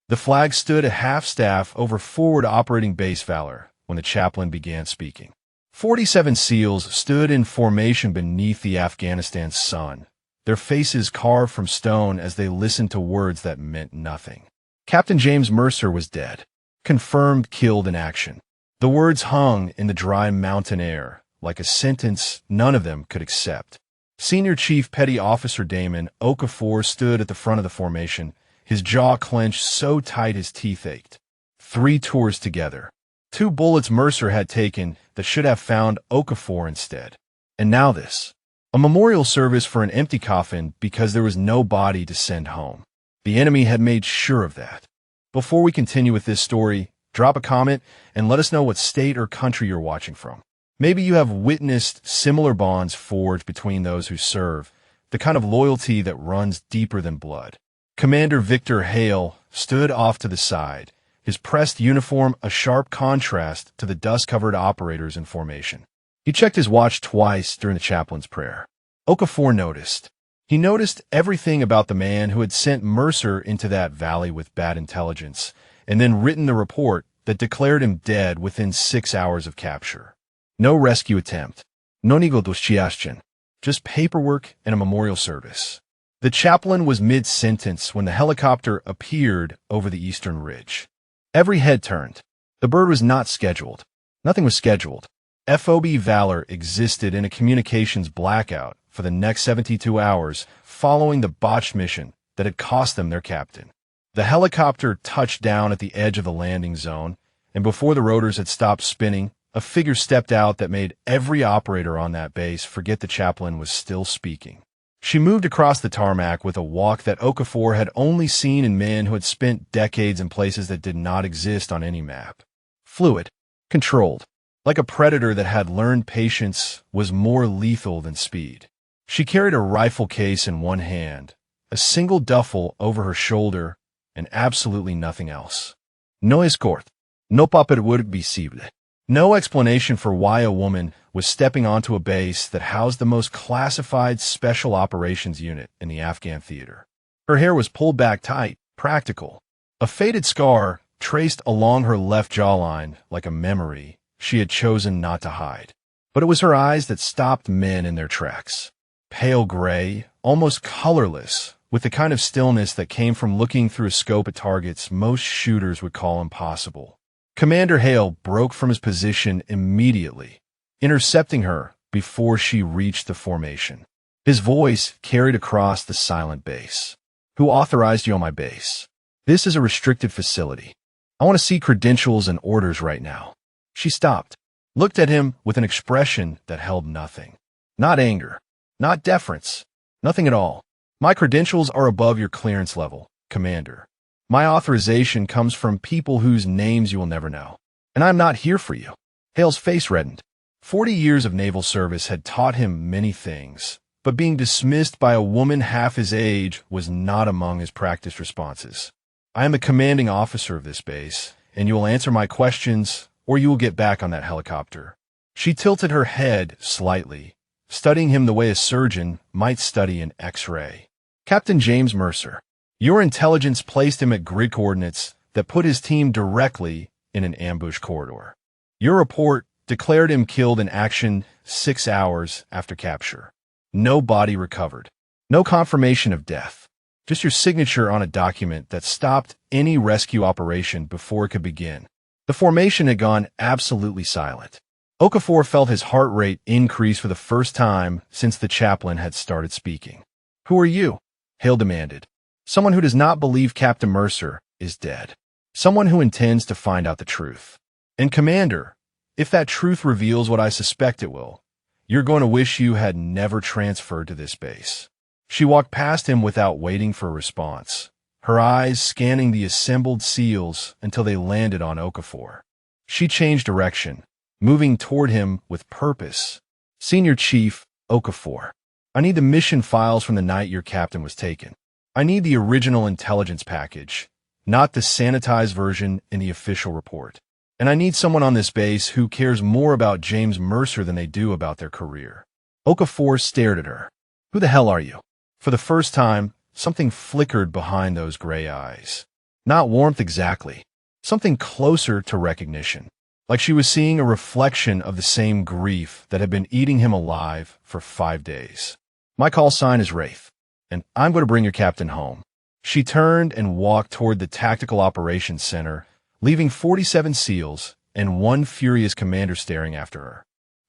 The flag stood at half-staff over forward operating base Valor when the chaplain began speaking. 47 SEALs stood in formation beneath the Afghanistan sun, their faces carved from stone as they listened to words that meant nothing. Captain James Mercer was dead, confirmed killed in action. The words hung in the dry mountain air, like a sentence none of them could accept. Senior Chief Petty Officer Damon Okafor stood at the front of the formation, his jaw clenched so tight his teeth ached. 3 tours together. 2 bullets Mercer had taken that should have found Okafor instead. And now this. A memorial service for an empty coffin because there was no body to send home. The enemy had made sure of that. Before we continue with this story, drop a comment and let us know what state or country you're watching from. Maybe you have witnessed similar bonds forged between those who serve, the kind of loyalty that runs deeper than blood. Commander Victor Hale stood off to the side, his pressed uniform a sharp contrast to the dust-covered operators in formation. He checked his watch twice during the chaplain's prayer. Okafor noticed. He noticed everything about the man who had sent Mercer into that valley with bad intelligence, and then written the report that declared him dead within 6 hours of capture. No rescue attempt. No negociation. Just paperwork and a memorial service. The chaplain was mid-sentence when the helicopter appeared over the eastern ridge. Every head turned. The bird was not scheduled. Nothing was scheduled. FOB Valor existed in a communications blackout for the next 72 hours following the botched mission that had cost them their captain. The helicopter touched down at the edge of the landing zone, and before the rotors had stopped spinning, a figure stepped out that made every operator on that base forget the chaplain was still speaking. She moved across the tarmac with a walk that Okafor had only seen in men who had spent decades in places that did not exist on any map. Fluid, controlled, like a predator that had learned patience was more lethal than speed. She carried a rifle case in one hand, a single duffel over her shoulder, and absolutely nothing else. No escort, no paperwork visible. No explanation for why a woman was stepping onto a base that housed the most classified special operations unit in the Afghan theater. Her hair was pulled back tight, practical. A faded scar traced along her left jawline like a memory she had chosen not to hide. But it was her eyes that stopped men in their tracks. Pale gray, almost colorless, with the kind of stillness that came from looking through a scope at targets most shooters would call impossible. Commander Hale broke from his position immediately, intercepting her before she reached the formation. His voice carried across the silent base. Who authorized you on my base? This is a restricted facility. I want to see credentials and orders right now. She stopped, looked at him with an expression that held nothing. Not anger, not deference, nothing at all. My credentials are above your clearance level, Commander. My authorization comes from people whose names you will never know. And I'm not here for you. Hale's face reddened. 40 years of naval service had taught him many things, but being dismissed by a woman half his age was not among his practiced responses. I am the commanding officer of this base, and you will answer my questions, or you will get back on that helicopter. She tilted her head slightly, studying him the way a surgeon might study an X-ray. Captain James Mercer. Your intelligence placed him at grid coordinates that put his team directly in an ambush corridor. Your report declared him killed in action 6 hours after capture. No body recovered. No confirmation of death. Just your signature on a document that stopped any rescue operation before it could begin. The formation had gone absolutely silent. Okafor felt his heart rate increase for the first time since the chaplain had started speaking. Who are you? Hale demanded. Someone who does not believe Captain Mercer is dead. Someone who intends to find out the truth. And Commander, if that truth reveals what I suspect it will, you're going to wish you had never transferred to this base. She walked past him without waiting for a response, her eyes scanning the assembled SEALs until they landed on Okafor. She changed direction, moving toward him with purpose. Senior Chief Okafor, I need the mission files from the night your captain was taken. I need the original intelligence package, not the sanitized version in the official report. And I need someone on this base who cares more about James Mercer than they do about their career. Okafor stared at her. Who the hell are you? For the first time, something flickered behind those gray eyes. Not warmth exactly. Something closer to recognition. Like she was seeing a reflection of the same grief that had been eating him alive for 5 days. My call sign is Wraith, and I'm going to bring your captain home. She turned and walked toward the Tactical Operations Center, leaving 47 SEALs and one furious commander staring after her.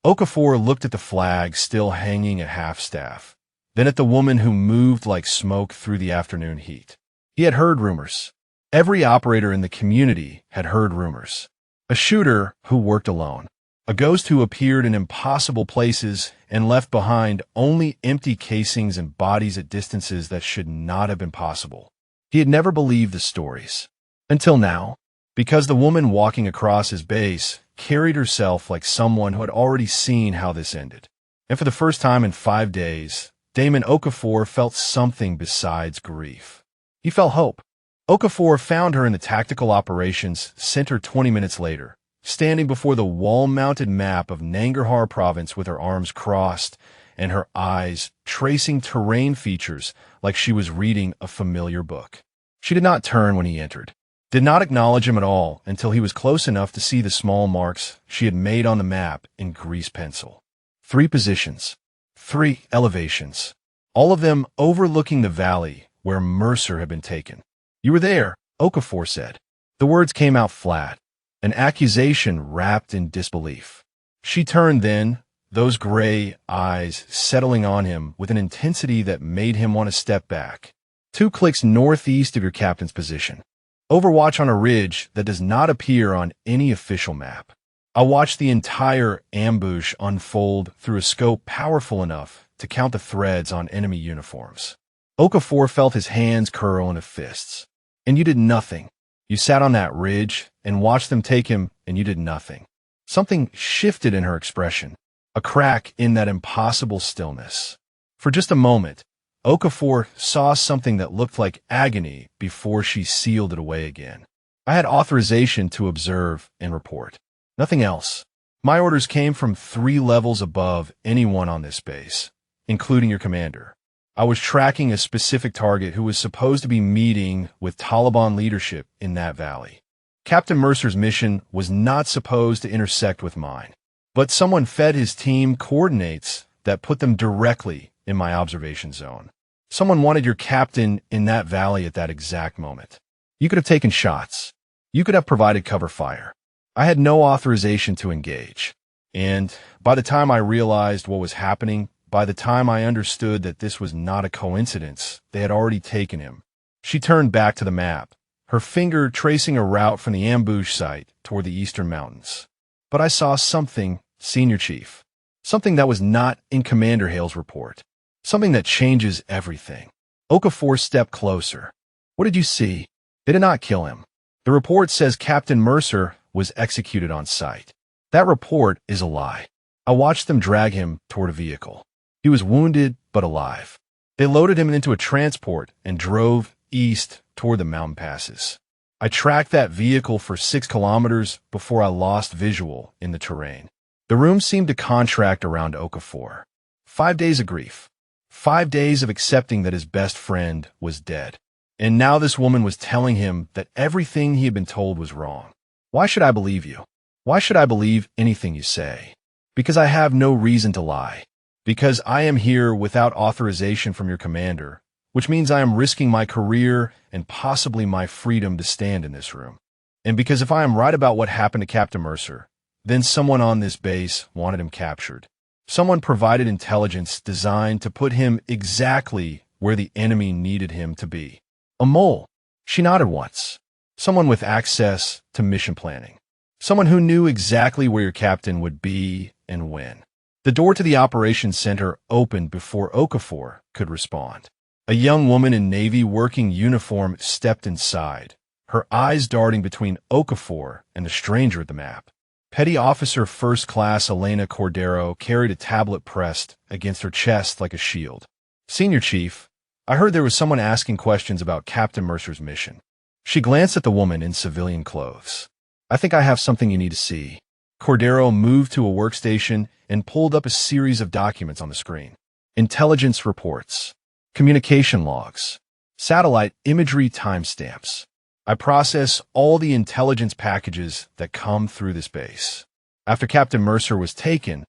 Okafor looked at the flag still hanging at half-staff, then at the woman who moved like smoke through the afternoon heat. He had heard rumors. Every operator in the community had heard rumors. A shooter who worked alone. A ghost who appeared in impossible places and left behind only empty casings and bodies at distances that should not have been possible. He had never believed the stories. Until now, because the woman walking across his base carried herself like someone who had already seen how this ended. And for the first time in 5 days, Damon Okafor felt something besides grief. He felt hope. Okafor found her in the Tactical Operations Center 20 minutes later, standing before the wall-mounted map of Nangarhar Province with her arms crossed and her eyes tracing terrain features like she was reading a familiar book. She did not turn when he entered, did not acknowledge him at all until he was close enough to see the small marks she had made on the map in grease pencil. 3 positions, 3 elevations, all of them overlooking the valley where Mercer had been taken. "You were there," Okafor said. The words came out flat, an accusation wrapped in disbelief. She turned then, those gray eyes settling on him with an intensity that made him want to step back. 2 clicks northeast of your captain's position. Overwatch on a ridge that does not appear on any official map. I watched the entire ambush unfold through a scope powerful enough to count the threads on enemy uniforms. Okafor felt his hands curl into fists. "And you did nothing. You sat on that ridge and watched them take him, and you did nothing." Something shifted in her expression, a crack in that impossible stillness. For just a moment, Okafor saw something that looked like agony before she sealed it away again. "I had authorization to observe and report. Nothing else. My orders came from 3 levels above anyone on this base, including your commander. I was tracking a specific target who was supposed to be meeting with Taliban leadership in that valley. Captain Mercer's mission was not supposed to intersect with mine, but someone fed his team coordinates that put them directly in my observation zone. Someone wanted your captain in that valley at that exact moment. You could have taken shots. You could have provided cover fire. I had no authorization to engage. And by the time I realized what was happening, by the time I understood that this was not a coincidence, they had already taken him." She turned back to the map, her finger tracing a route from the ambush site toward the eastern mountains. "But I saw something, Senior Chief. Something that was not in Commander Hale's report. Something that changes everything." Okafor stepped closer. "What did you see?" "They did not kill him. The report says Captain Mercer was executed on sight. That report is a lie. I watched them drag him toward a vehicle. He was wounded but alive. They loaded him into a transport and drove east toward the mountain passes. I tracked that vehicle for 6 kilometers before I lost visual in the terrain." The room seemed to contract around Okafor. 5 days of grief. 5 days of accepting that his best friend was dead. And now this woman was telling him that everything he had been told was wrong. "Why should I believe you? Why should I believe anything you say?" "Because I have no reason to lie. Because I am here without authorization from your commander, which means I am risking my career and possibly my freedom to stand in this room. And because if I am right about what happened to Captain Mercer, then someone on this base wanted him captured. Someone provided intelligence designed to put him exactly where the enemy needed him to be. A mole." She nodded once. "Someone with access to mission planning. Someone who knew exactly where your captain would be and when." The door to the operations center opened before Okafor could respond. A young woman in Navy working uniform stepped inside, her eyes darting between Okafor and the stranger at the map. Petty Officer First Class Elena Cordero carried a tablet pressed against her chest like a shield. "Senior Chief, I heard there was someone asking questions about Captain Mercer's mission." She glanced at the woman in civilian clothes. "I think I have something you need to see." Cordero moved to a workstation and pulled up a series of documents on the screen. Intelligence reports, communication logs, satellite imagery timestamps. I process all the intelligence packages that come through this base. After Captain Mercer was taken,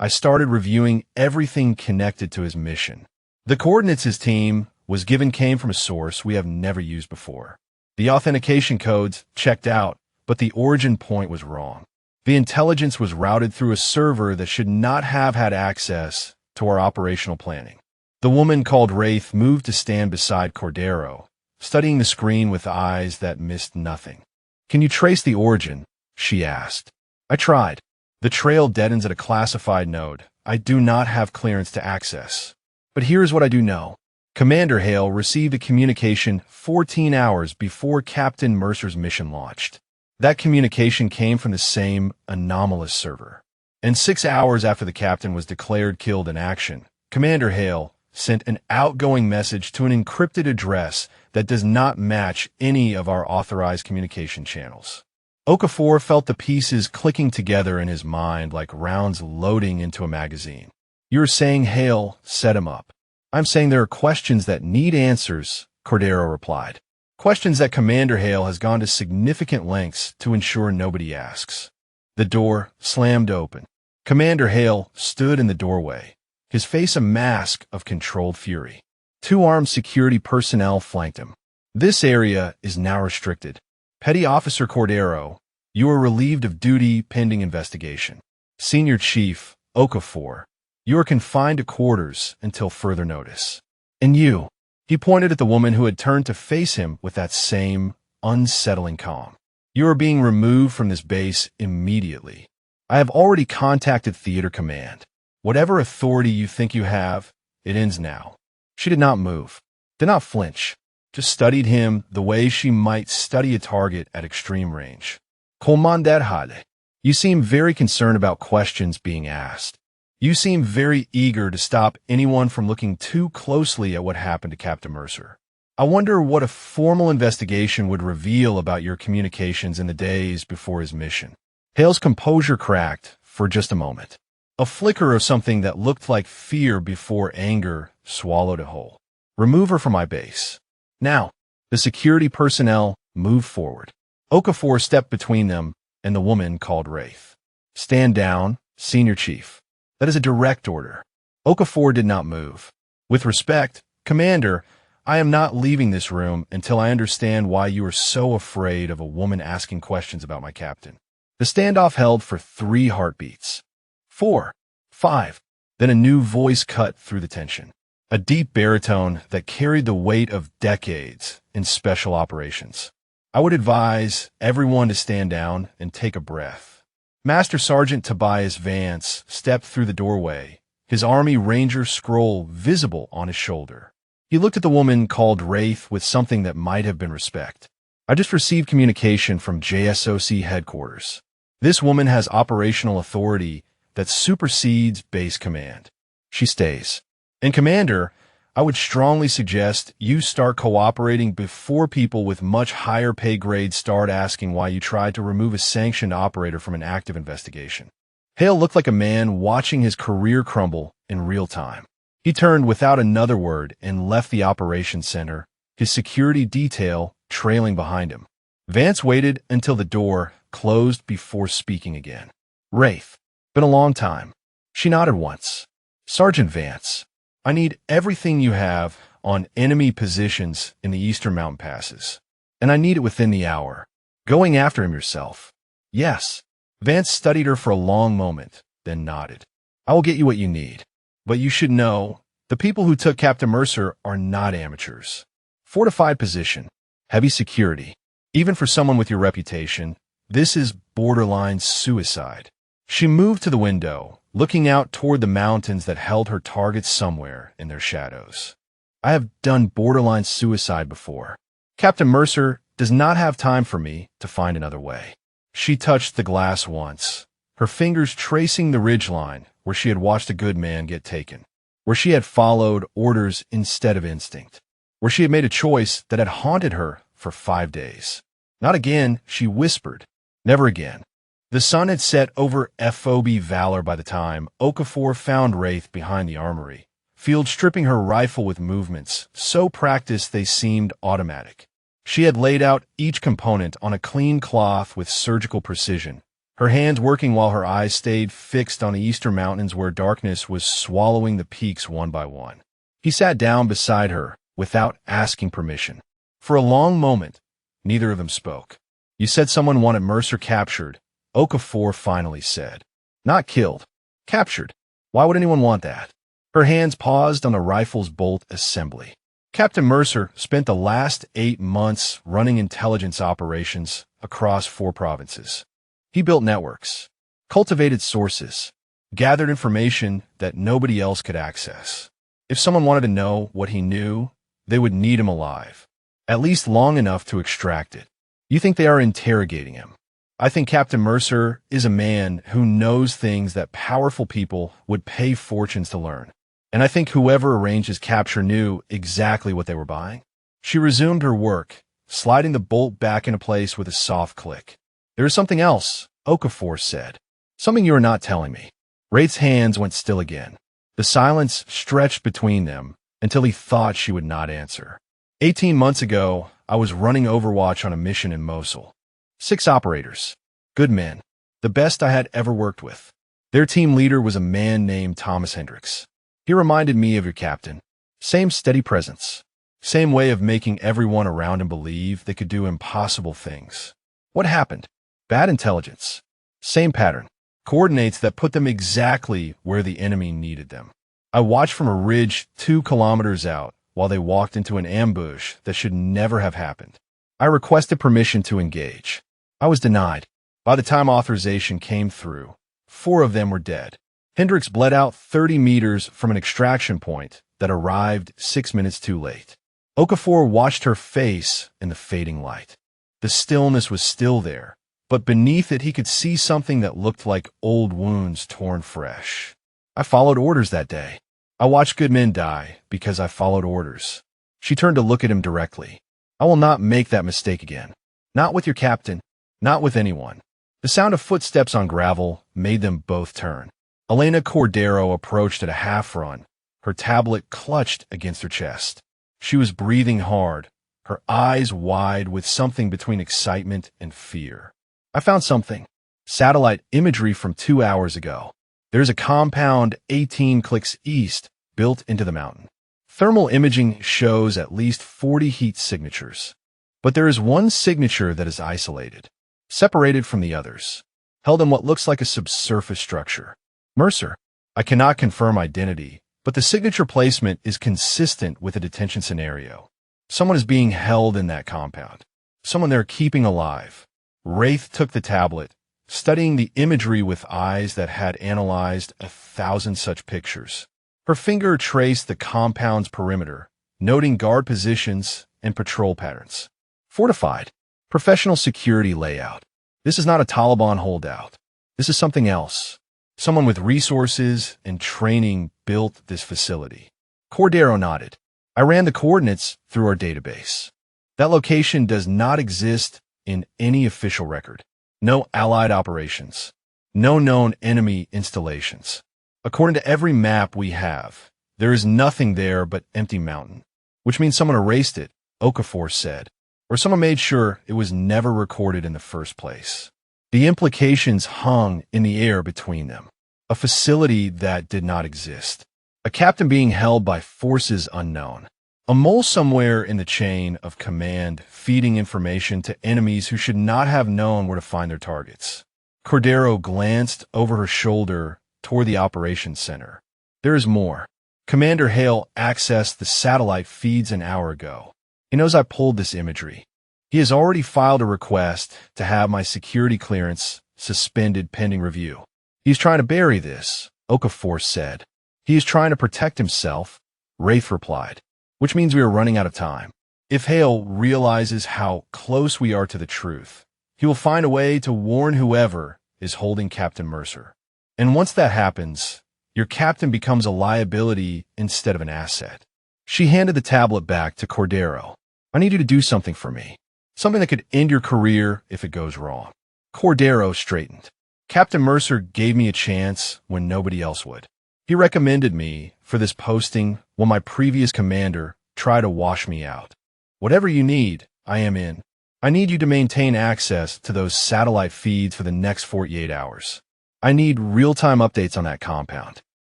I started reviewing everything connected to his mission. The coordinates his team was given came from a source we have never used before. The authentication codes checked out, but the origin point was wrong. The intelligence was routed through a server that should not have had access to our operational planning. The woman called Wraith moved to stand beside Cordero, studying the screen with eyes that missed nothing. "Can you trace the origin?" she asked. I tried. "The trail deadens at a classified node. I do not have clearance to access. But here's what I do know. Commander Hale received a communication 14 hours before Captain Mercer's mission launched. That communication came from the same anomalous server. And 6 hours after the captain was declared killed in action, Commander Hale sent an outgoing message to an encrypted address that does not match any of our authorized communication channels." Okafor felt the pieces clicking together in his mind like rounds loading into a magazine. "You're saying Hale set him up." "I'm saying there are questions that need answers," Cordero replied. "Questions that Commander Hale has gone to significant lengths to ensure nobody asks." The door slammed open. Commander Hale stood in the doorway, his face a mask of controlled fury. 2 armed security personnel flanked him. "This area is now restricted. Petty Officer Cordero, you are relieved of duty pending investigation. Senior Chief Okafor, you are confined to quarters until further notice. And you," he pointed at the woman who had turned to face him with that same unsettling calm, "you are being removed from this base immediately. I have already contacted Theater Command. Whatever authority you think you have, it ends now." She did not move, did not flinch, just studied him the way she might study a target at extreme range. "Commander Hale, you seem very concerned about questions being asked. You seem very eager to stop anyone from looking too closely at what happened to Captain Mercer. I wonder what a formal investigation would reveal about your communications in the days before his mission." Hale's composure cracked for just a moment. A flicker of something that looked like fear before anger swallowed it whole. "Remove her from my base. Now." The security personnel moved forward. Okafor stepped between them and the woman called Wraith. "Stand down, Senior Chief. That is a direct order." Okafor did not move. "With respect, Commander, I am not leaving this room until I understand why you are so afraid of a woman asking questions about my captain." The standoff held for 3 heartbeats. 4, 5. Then a new voice cut through the tension. A deep baritone that carried the weight of decades in special operations. "I would advise everyone to stand down and take a breath." Master Sergeant Tobias Vance stepped through the doorway, his Army Ranger scroll visible on his shoulder. He looked at the woman called Wraith with something that might have been respect. "I just received communication from JSOC headquarters. This woman has operational authority that supersedes base command. She stays. And Commander, I would strongly suggest you start cooperating before people with much higher pay grades start asking why you tried to remove a sanctioned operator from an active investigation." Hale looked like a man watching his career crumble in real time. He turned without another word and left the operations center, his security detail trailing behind him. Vance waited until the door closed before speaking again. "Wraith, been a long time." She nodded once. "Sergeant Vance, I need everything you have on enemy positions in the Eastern Mountain Passes, and I need it within the hour. Going after him yourself." "Yes." Vance studied her for a long moment, then nodded. "I will get you what you need. But you should know, the people who took Captain Mercer are not amateurs. Fortified position, heavy security. Even for someone with your reputation, this is borderline suicide." She moved to the window, looking out toward the mountains that held her targets somewhere in their shadows. "I have done borderline suicide before. Captain Mercer does not have time for me to find another way." She touched the glass once, her fingers tracing the ridgeline where she had watched a good man get taken, where she had followed orders instead of instinct, where she had made a choice that had haunted her for 5 days. "Not again," she whispered. "Never again." The sun had set over FOB Valor by the time Okafor found Wraith behind the armory, field stripping her rifle with movements so practiced they seemed automatic. She had laid out each component on a clean cloth with surgical precision, her hands working while her eyes stayed fixed on the eastern mountains where darkness was swallowing the peaks one by one. He sat down beside her without asking permission. For a long moment, neither of them spoke. "You said someone wanted Mercer captured," Okafor finally said. "Not killed. Captured. Why would anyone want that?" Her hands paused on the rifle's bolt assembly. Captain Mercer spent the last 8 months running intelligence operations across 4 provinces. He built networks, cultivated sources, gathered information that nobody else could access. If someone wanted to know what he knew, they would need him alive, at least long enough to extract it. You think they are interrogating him? I think Captain Mercer is a man who knows things that powerful people would pay fortunes to learn. And I think whoever arranged his capture knew exactly what they were buying. She resumed her work, sliding the bolt back into place with a soft click. "There is something else," Okafor said. "Something you are not telling me." Wraith's hands went still again. The silence stretched between them until he thought she would not answer. 18 months ago, I was running Overwatch on a mission in Mosul. 6 operators. Good men. The best I had ever worked with. Their team leader was a man named Thomas Hendricks. He reminded me of your captain. Same steady presence. Same way of making everyone around him believe they could do impossible things. What happened? Bad intelligence. Same pattern. Coordinates that put them exactly where the enemy needed them. I watched from a ridge 2 kilometers out while they walked into an ambush that should never have happened. I requested permission to engage. I was denied. By the time authorization came through, 4 of them were dead. Hendricks bled out 30 meters from an extraction point that arrived 6 minutes too late. Okafor watched her face in the fading light. The stillness was still there, but beneath it he could see something that looked like old wounds torn fresh. I followed orders that day. I watched good men die because I followed orders. She turned to look at him directly. I will not make that mistake again. Not with your captain. Not with anyone. The sound of footsteps on gravel made them both turn. Elena Cordero approached at a half-run, her tablet clutched against her chest. She was breathing hard, her eyes wide with something between excitement and fear. I found something. Satellite imagery from 2 hours ago. There's a compound 18 clicks east built into the mountain. Thermal imaging shows at least 40 heat signatures. But there is one signature that is isolated, separated from the others, held in what looks like a subsurface structure. Mercer. I cannot confirm identity, but the signature placement is consistent with a detention scenario. Someone is being held in that compound. Someone they're keeping alive. Wraith took the tablet, studying the imagery with eyes that had analyzed 1,000 such pictures. Her finger traced the compound's perimeter, noting guard positions and patrol patterns. Fortified. Professional security layout. This is not a Taliban holdout. This is something else. Someone with resources and training built this facility. Cordero nodded. I ran the coordinates through our database. That location does not exist in any official record. No allied operations. No known enemy installations. According to every map we have, there is nothing there but empty mountain, which means someone erased it, Okafor said, or someone made sure it was never recorded in the first place. The implications hung in the air between them. A facility that did not exist. A captain being held by forces unknown. A mole somewhere in the chain of command feeding information to enemies who should not have known where to find their targets. Cordero glanced over her shoulder toward the operations center. There is more. Commander Hale accessed the satellite feeds an hour ago. He knows I pulled this imagery. He has already filed a request to have my security clearance suspended pending review. He's trying to bury this, Okafor said. He is trying to protect himself, Wraith replied, which means we are running out of time. If Hale realizes how close we are to the truth, he will find a way to warn whoever is holding Captain Mercer. And once that happens, your captain becomes a liability instead of an asset. She handed the tablet back to Cordero. I need you to do something for me. Something that could end your career if it goes wrong. Cordero straightened. Captain Mercer gave me a chance when nobody else would. He recommended me for this posting when my previous commander tried to wash me out. Whatever you need, I am in. I need you to maintain access to those satellite feeds for the next 48 hours. I need real-time updates on that compound.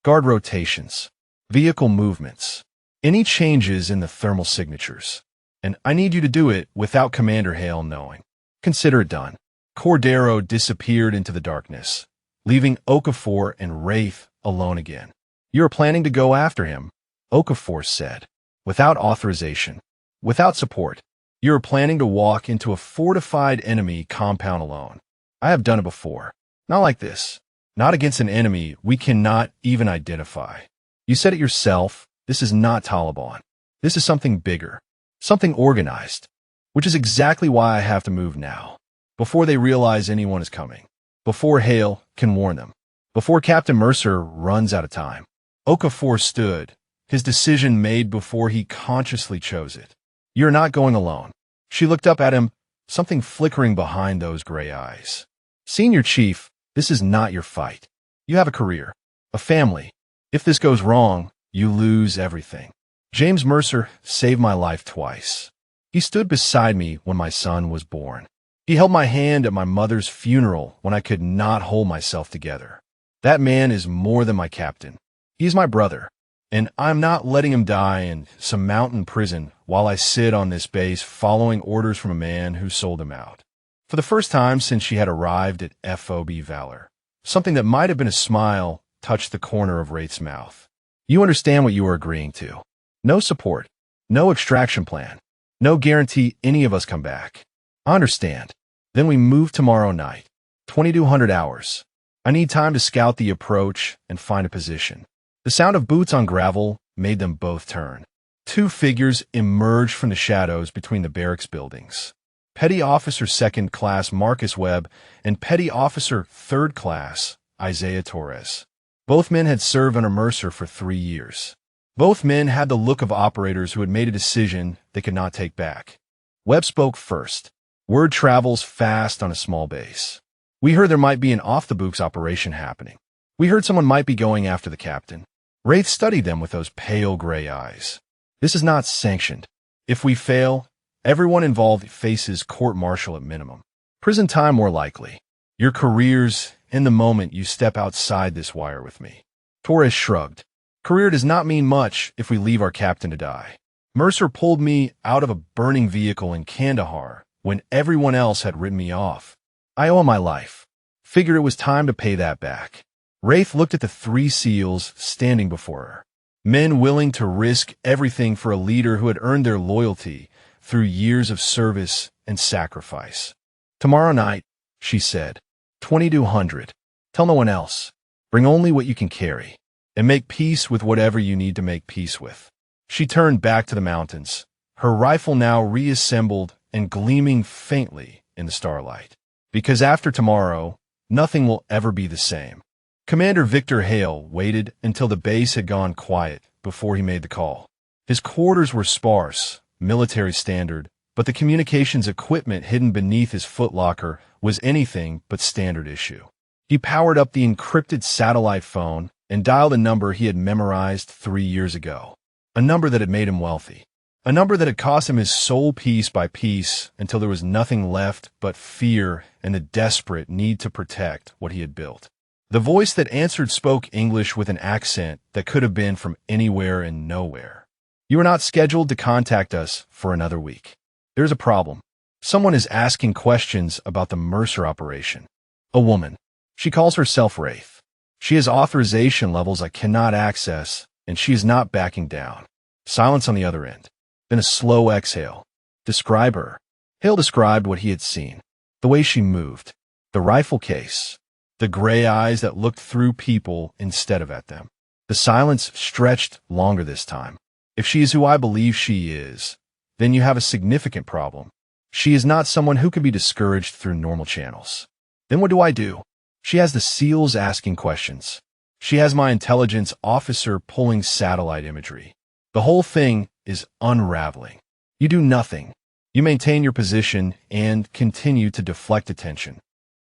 Guard rotations, vehicle movements, any changes in the thermal signatures. And I need you to do it without Commander Hale knowing. Consider it done. Cordero disappeared into the darkness, leaving Okafor and Wraith alone again. You are planning to go after him, Okafor said, without authorization, without support. You are planning to walk into a fortified enemy compound alone. I have done it before. Not like this. Not against an enemy we cannot even identify. You said it yourself, this is not Taliban. This is something bigger, something organized, which is exactly why I have to move now, before they realize anyone is coming, before Hale can warn them, before Captain Mercer runs out of time. Okafor stood, his decision made before he consciously chose it. You're not going alone. She looked up at him, something flickering behind those gray eyes. Senior Chief, this is not your fight. You have a career, a family. If this goes wrong, you lose everything. James Mercer saved my life twice. He stood beside me when my son was born. He held my hand at my mother's funeral when I could not hold myself together. That man is more than my captain. He is my brother, and I'm not letting him die in some mountain prison while I sit on this base following orders from a man who sold him out. For the first time since she had arrived at FOB Valor, something that might have been a smile touched the corner of Wraith's mouth. You understand what you are agreeing to. No support, no extraction plan, no guarantee any of us come back. I understand. Then we move tomorrow night, 2200 hours. I need time to scout the approach and find a position. The sound of boots on gravel made them both turn. Two figures emerged from the shadows between the barracks buildings. Petty Officer 2nd Class Marcus Webb and Petty Officer 3rd Class Isaiah Torres. Both men had served under Mercer for 3 years. Both men had the look of operators who had made a decision they could not take back. Webb spoke first. Word travels fast on a small base. We heard there might be an off-the-books operation happening. We heard someone might be going after the captain. Wraith studied them with those pale gray eyes. This is not sanctioned. If we fail, everyone involved faces court-martial at minimum. Prison time more likely. Your careers in the moment you step outside this wire with me. Torres shrugged. Career does not mean much if we leave our captain to die. Mercer pulled me out of a burning vehicle in Kandahar when everyone else had written me off. I owe him my life. Figured it was time to pay that back. Wraith looked at the 3 SEALs standing before her. Men willing to risk everything for a leader who had earned their loyalty through years of service and sacrifice. Tomorrow night, she said, 2200. Tell no one else. Bring only what you can carry, and make peace with whatever you need to make peace with. She turned back to the mountains, her rifle now reassembled and gleaming faintly in the starlight. Because after tomorrow, nothing will ever be the same. Commander Victor Hale waited until the base had gone quiet before he made the call. His quarters were sparse, military standard, but the communications equipment hidden beneath his footlocker was anything but standard issue. He powered up the encrypted satellite phone and dialed a number he had memorized 3 years ago. A number that had made him wealthy. A number that had cost him his soul piece by piece until there was nothing left but fear and the desperate need to protect what he had built. The voice that answered spoke English with an accent that could have been from anywhere and nowhere. You are not scheduled to contact us for another week. There's a problem. Someone is asking questions about the Mercer operation. A woman. She calls herself Wraith. She has authorization levels I cannot access, and she is not backing down. Silence on the other end. Then a slow exhale. Describe her. Hale described what he had seen. The way she moved. The rifle case. The gray eyes that looked through people instead of at them. The silence stretched longer this time. If she is who I believe she is, then you have a significant problem. She is not someone who can be discouraged through normal channels. Then what do? She has the SEALs asking questions. She has my intelligence officer pulling satellite imagery. The whole thing is unraveling. You do nothing. You maintain your position and continue to deflect attention.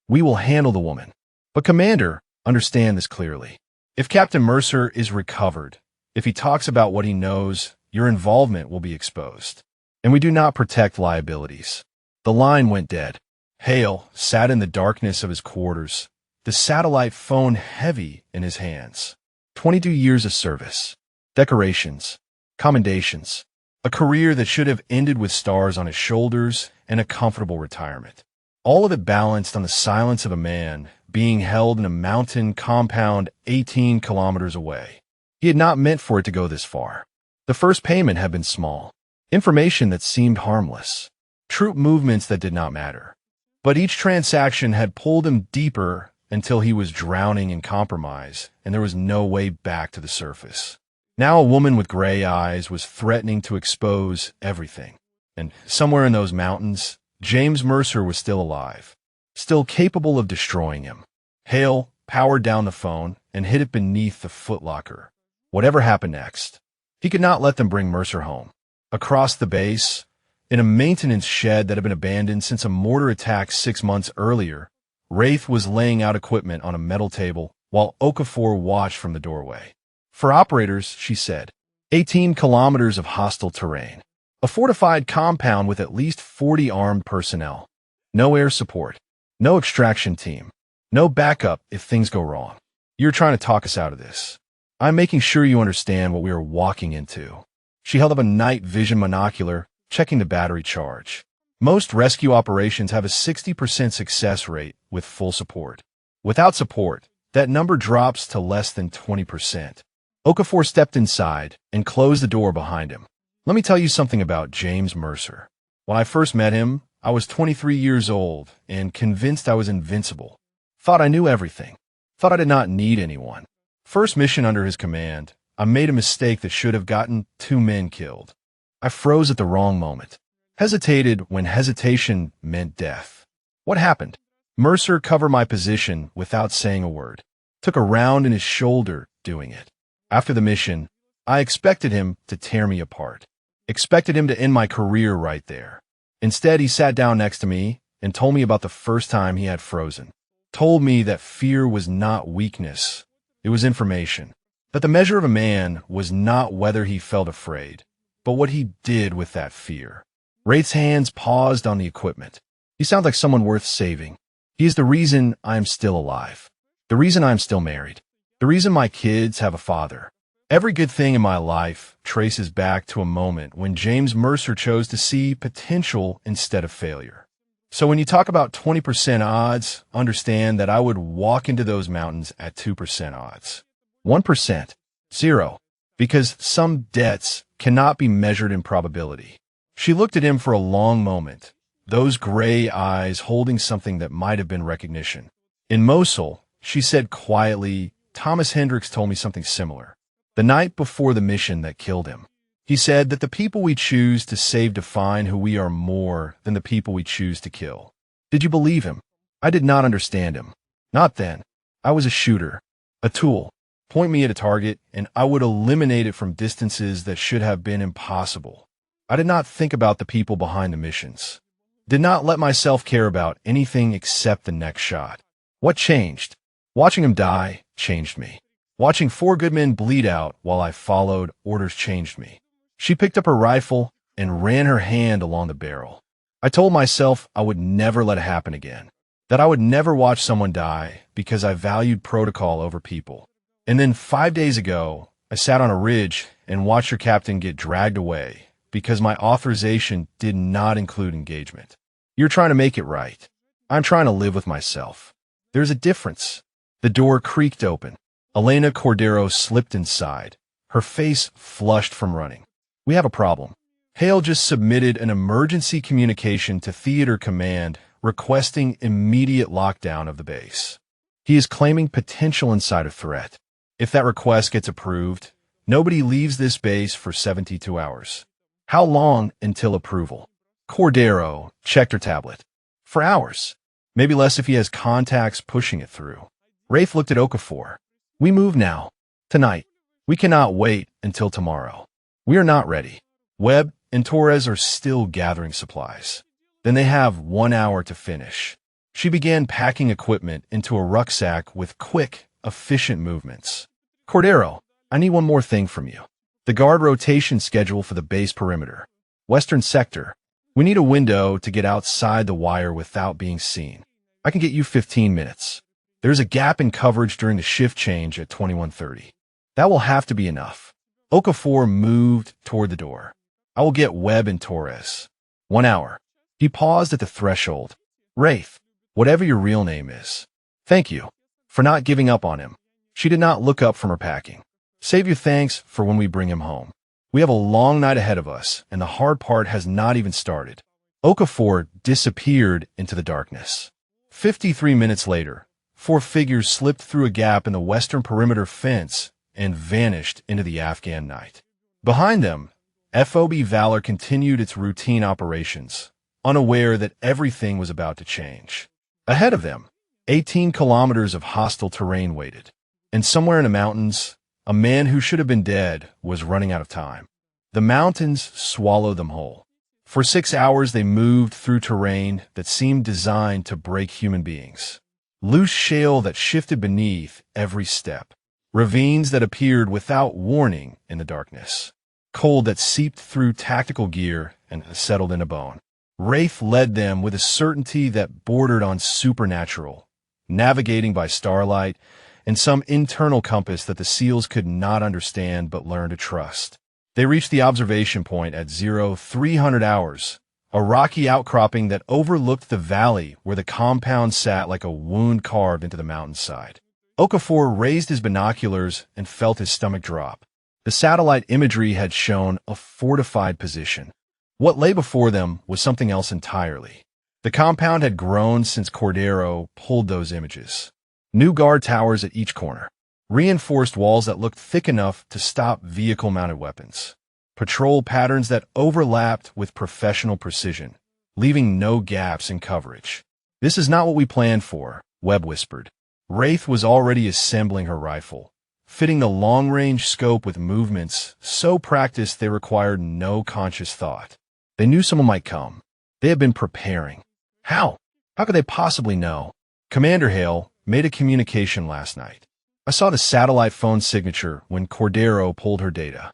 We will handle the woman. But Commander, understand this clearly. If Captain Mercer is recovered, if he talks about what he knows, your involvement will be exposed. and we do not protect liabilities. The line went dead. Hale sat in the darkness of his quarters, the satellite phone heavy in his hands. 22 years of service, decorations, commendations, a career that should have ended with stars on his shoulders and a comfortable retirement. All of it balanced on the silence of a man being held in a mountain compound 18 kilometers away. He had not meant for it to go this far. The first payment had been small, information that seemed harmless, troop movements that did not matter. But each transaction had pulled him deeper until he was drowning in compromise, and there was no way back to the surface. Now a woman with gray eyes was threatening to expose everything. And somewhere in those mountains, James Mercer was still alive, still capable of destroying him. Hale powered down the phone and hid it beneath the footlocker. Whatever happened next, he could not let them bring Mercer home. Across the base, in a maintenance shed that had been abandoned since a mortar attack 6 months earlier, Wraith was laying out equipment on a metal table while Okafor watched from the doorway. For operators, she said, 18 kilometers of hostile terrain. A fortified compound with at least 40 armed personnel. No air support. No extraction team. No backup if things go wrong. You're trying to talk us out of this. I'm making sure you understand what we are walking into. She held up a night vision monocular, checking the battery charge. Most rescue operations have a 60% success rate with full support. Without support, that number drops to less than 20%. Okafor stepped inside and closed the door behind him. Let me tell you something about James Mercer. When I first met him, I was 23 years old and convinced I was invincible. Thought I knew everything. Thought I did not need anyone. First mission under his command, I made a mistake that should have gotten 2 men killed. I froze at the wrong moment. Hesitated when hesitation meant death. What happened? Mercer covered my position without saying a word. Took a round in his shoulder doing it. After the mission, I expected him to tear me apart. Expected him to end my career right there. Instead, he sat down next to me and told me about the first time he had frozen. Told me that fear was not weakness. It was information. That the measure of a man was not whether he felt afraid, but what he did with that fear. Wraith's hands paused on the equipment. He sounds like someone worth saving. He is the reason I am still alive. The reason I am still married. The reason my kids have a father. Every good thing in my life traces back to a moment when James Mercer chose to see potential instead of failure. So when you talk about 20% odds, understand that I would walk into those mountains at 2% odds. 1%. 0. Because some debts cannot be measured in probability. She looked at him for a long moment, those gray eyes holding something that might have been recognition. In Mosul, she said quietly, Thomas Hendricks told me something similar. The night before the mission that killed him. He said that the people we choose to save define who we are more than the people we choose to kill. Did you believe him? I did not understand him. Not then. I was a shooter. A tool. Point me at a target, and I would eliminate it from distances that should have been impossible. I did not think about the people behind the missions. Did not let myself care about anything except the next shot. What changed? Watching him die changed me. Watching 4 good men bleed out while I followed orders changed me. She picked up her rifle and ran her hand along the barrel. I told myself I would never let it happen again. That I would never watch someone die because I valued protocol over people. And then 5 days ago, I sat on a ridge and watched your captain get dragged away because my authorization did not include engagement. You're trying to make it right. I'm trying to live with myself. There's a difference. The door creaked open. Elena Cordero slipped inside, her face flushed from running. We have a problem. Hale just submitted an emergency communication to Theater Command requesting immediate lockdown of the base. He is claiming potential insider threat. If that request gets approved, nobody leaves this base for 72 hours. How long until approval? Cordero checked her tablet. For hours. Maybe less if he has contacts pushing it through. Wraith looked at Okafor. We move now. Tonight. We cannot wait until tomorrow. We are not ready. Webb and Torres are still gathering supplies. Then they have 1 hour to finish. She began packing equipment into a rucksack with quick, efficient movements. Cordero, I need one more thing from you. The guard rotation schedule for the base perimeter. Western sector. We need a window to get outside the wire without being seen. I can get you 15 minutes. There's a gap in coverage during the shift change at 21:30. That will have to be enough. Okafor moved toward the door. I will get Webb and Torres. 1 hour. He paused at the threshold. Wraith, whatever your real name is. Thank you for not giving up on him. She did not look up from her packing. Save your thanks for when we bring him home. We have a long night ahead of us, and the hard part has not even started. Okafor disappeared into the darkness. 53 minutes later, 4 figures slipped through a gap in the western perimeter fence and vanished into the Afghan night. Behind them, FOB Valor continued its routine operations, unaware that everything was about to change. Ahead of them, 18 kilometers of hostile terrain waited, and somewhere in the mountains, a man who should have been dead was running out of time. The mountains swallowed them whole. For 6 hours they moved through terrain that seemed designed to break human beings. Loose shale that shifted beneath every step. Ravines that appeared without warning in the darkness. Cold that seeped through tactical gear and settled in a bone. Wraith led them with a certainty that bordered on supernatural, navigating by starlight and some internal compass that the SEALs could not understand but learn to trust. They reached the observation point at 0300 hours, a rocky outcropping that overlooked the valley where the compound sat like a wound carved into the mountainside. Okafor raised his binoculars and felt his stomach drop. The satellite imagery had shown a fortified position. What lay before them was something else entirely. The compound had grown since Cordero pulled those images. New guard towers at each corner. Reinforced walls that looked thick enough to stop vehicle-mounted weapons. Patrol patterns that overlapped with professional precision, leaving no gaps in coverage. This is not what we planned for, Webb whispered. Wraith was already assembling her rifle, fitting the long-range scope with movements so practiced they required no conscious thought. They knew someone might come. They had been preparing. How? How could they possibly know? Commander Hale made a communication last night. I saw the satellite phone signature when Cordero pulled her data.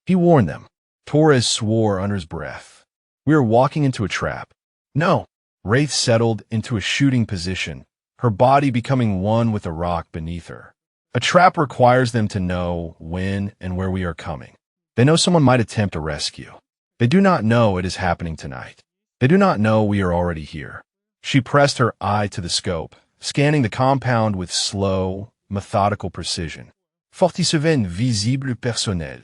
He warned them. Torres swore under his breath. We are walking into a trap. No. Wraith settled into a shooting position, her body becoming one with the rock beneath her. A trap requires them to know when and where we are coming. They know someone might attempt a rescue. They do not know it is happening tonight. They do not know we are already here. She pressed her eye to the scope, scanning the compound with slow, methodical precision. 47 visibles personnel.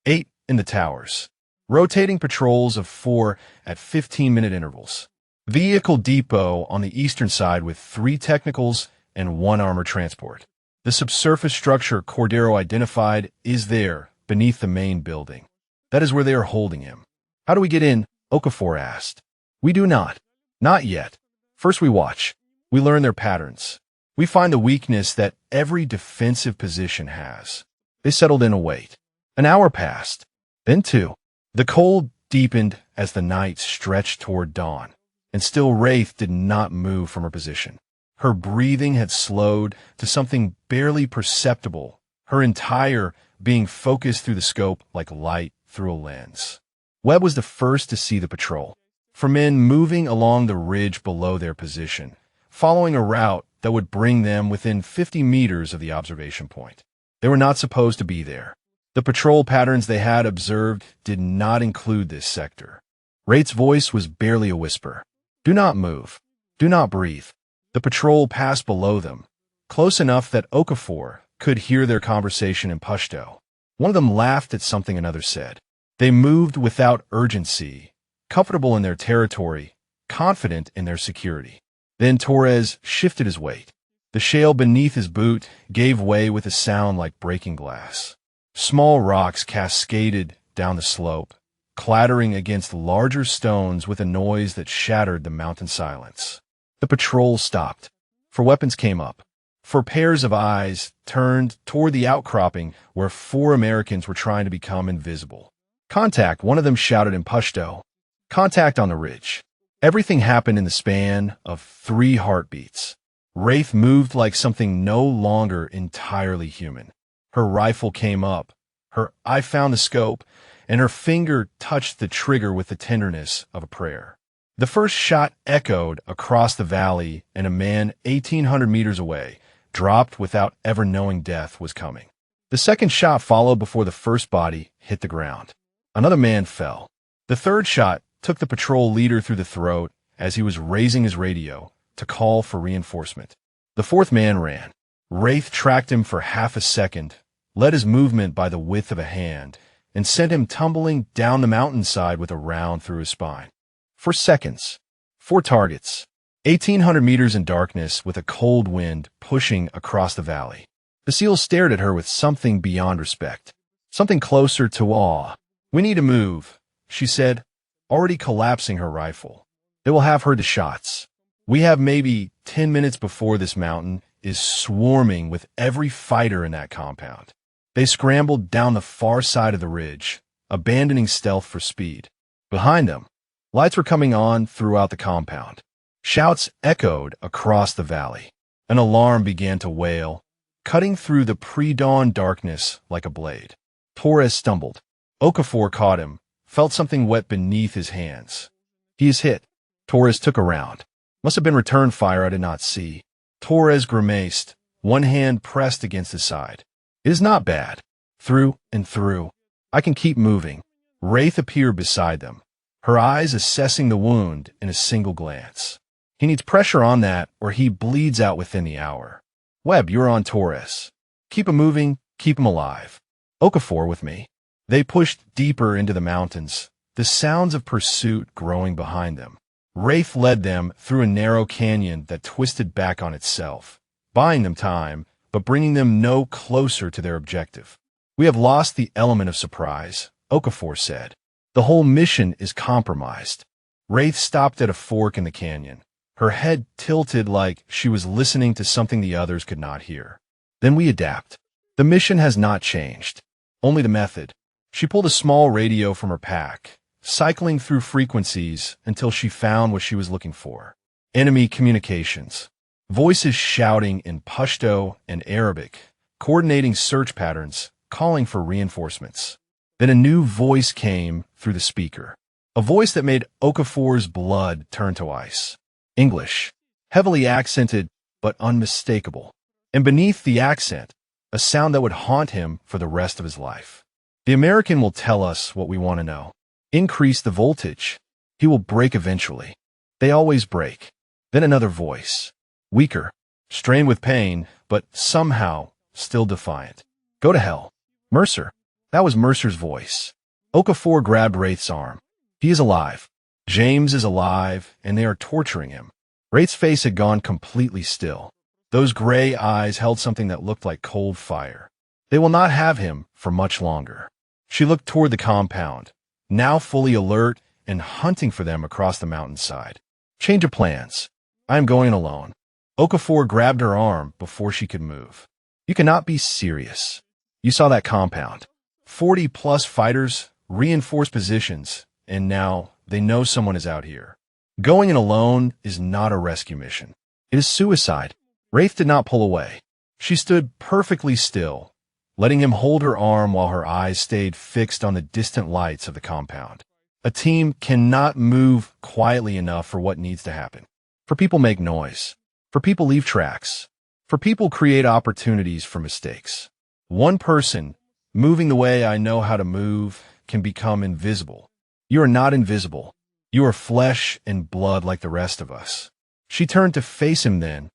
8 in the towers. Rotating patrols of 4 at 15-minute intervals. Vehicle depot on the eastern side with 3 technicals and 1 armored transport. The subsurface structure Cordero identified is there, beneath the main building. That is where they are holding him. How do we get in? Okafor asked. We do not. Not yet. First we watch. We learn their patterns. We find the weakness that every defensive position has. They settled in a wait. An hour passed. Then 2. The cold deepened as the night stretched toward dawn, and still Wraith did not move from her position. Her breathing had slowed to something barely perceptible, her entire being focused through the scope like light through a lens. Webb was the first to see the patrol. 4 men moving along the ridge below their position, following a route that would bring them within 50 meters of the observation point. They were not supposed to be there. The patrol patterns they had observed did not include this sector. Wraith's voice was barely a whisper. Do not move. Do not breathe. The patrol passed below them, close enough that Okafor could hear their conversation in Pashto. One of them laughed at something another said. They moved without urgency, comfortable in their territory, confident in their security. Then Torres shifted his weight. The shale beneath his boot gave way with a sound like breaking glass. Small rocks cascaded down the slope, clattering against larger stones with a noise that shattered the mountain silence. The patrol stopped. 4 weapons came up. 4 pairs of eyes turned toward the outcropping where 4 Americans were trying to become invisible. Contact, one of them shouted in Pashto. Contact on the ridge. Everything happened in the span of 3 heartbeats. Wraith moved like something no longer entirely human. Her rifle came up. Her eye found the scope, and her finger touched the trigger with the tenderness of a prayer. The first shot echoed across the valley, and a man 1,800 meters away dropped without ever knowing death was coming. The second shot followed before the first body hit the ground. Another man fell. The third shot took the patrol leader through the throat as he was raising his radio to call for reinforcement. The fourth man ran. Wraith tracked him for half a second, led his movement by the width of a hand, and sent him tumbling down the mountainside with a round through his spine. For seconds. 4 targets. 1,800 meters in darkness with a cold wind pushing across the valley. The SEALs stared at her with something beyond respect. Something closer to awe. "We need to move," she said, already collapsing her rifle. "They will have heard the shots. We have maybe 10 minutes before this mountain is swarming with every fighter in that compound." They scrambled down the far side of the ridge, abandoning stealth for speed. Behind them, lights were coming on throughout the compound. Shouts echoed across the valley. An alarm began to wail, cutting through the pre-dawn darkness like a blade. Torres stumbled. Okafor caught him, felt something wet beneath his hands. "He is hit." Torres took a round. "Must have been return fire I did not see." Torres grimaced, one hand pressed against his side. "It is not bad. Through and through. I can keep moving." Wraith appeared beside them, her eyes assessing the wound in a single glance. "He needs pressure on that or he bleeds out within the hour. Webb, you're on Torres. Keep him moving, keep him alive. Okafor with me." They pushed deeper into the mountains, the sounds of pursuit growing behind them. Wraith led them through a narrow canyon that twisted back on itself, buying them time, but bringing them no closer to their objective. "We have lost the element of surprise," Okafor said. "The whole mission is compromised." Wraith stopped at a fork in the canyon, her head tilted like she was listening to something the others could not hear. "Then we adapt. The mission has not changed. Only the method." She pulled a small radio from her pack, cycling through frequencies until she found what she was looking for. Enemy communications. Voices shouting in Pashto and Arabic, coordinating search patterns, calling for reinforcements. Then a new voice came through the speaker. A voice that made Okafor's blood turn to ice. English, heavily accented but unmistakable. And beneath the accent, a sound that would haunt him for the rest of his life. "The American will tell us what we want to know. Increase the voltage. He will break eventually. They always break." Then another voice. Weaker, strained with pain, but somehow still defiant. "Go to hell. Mercer." That was Mercer's voice. Okafor grabbed Wraith's arm. "He is alive. James is alive, and they are torturing him." Wraith's face had gone completely still. Those gray eyes held something that looked like cold fire. "They will not have him for much longer." She looked toward the compound, now fully alert and hunting for them across the mountainside. "Change of plans. I am going alone." Okafor grabbed her arm before she could move. "You cannot be serious. You saw that compound. 40-plus fighters, reinforced positions, and now they know someone is out here. Going in alone is not a rescue mission. It is suicide." Wraith did not pull away. She stood perfectly still, letting him hold her arm while her eyes stayed fixed on the distant lights of the compound. A team cannot move quietly enough for what needs to happen. For people make noise. For people leave tracks. For people create opportunities for mistakes. One person, moving the way I know how to move, can become invisible. You are not invisible. You are flesh and blood like the rest of us. She turned to face him then,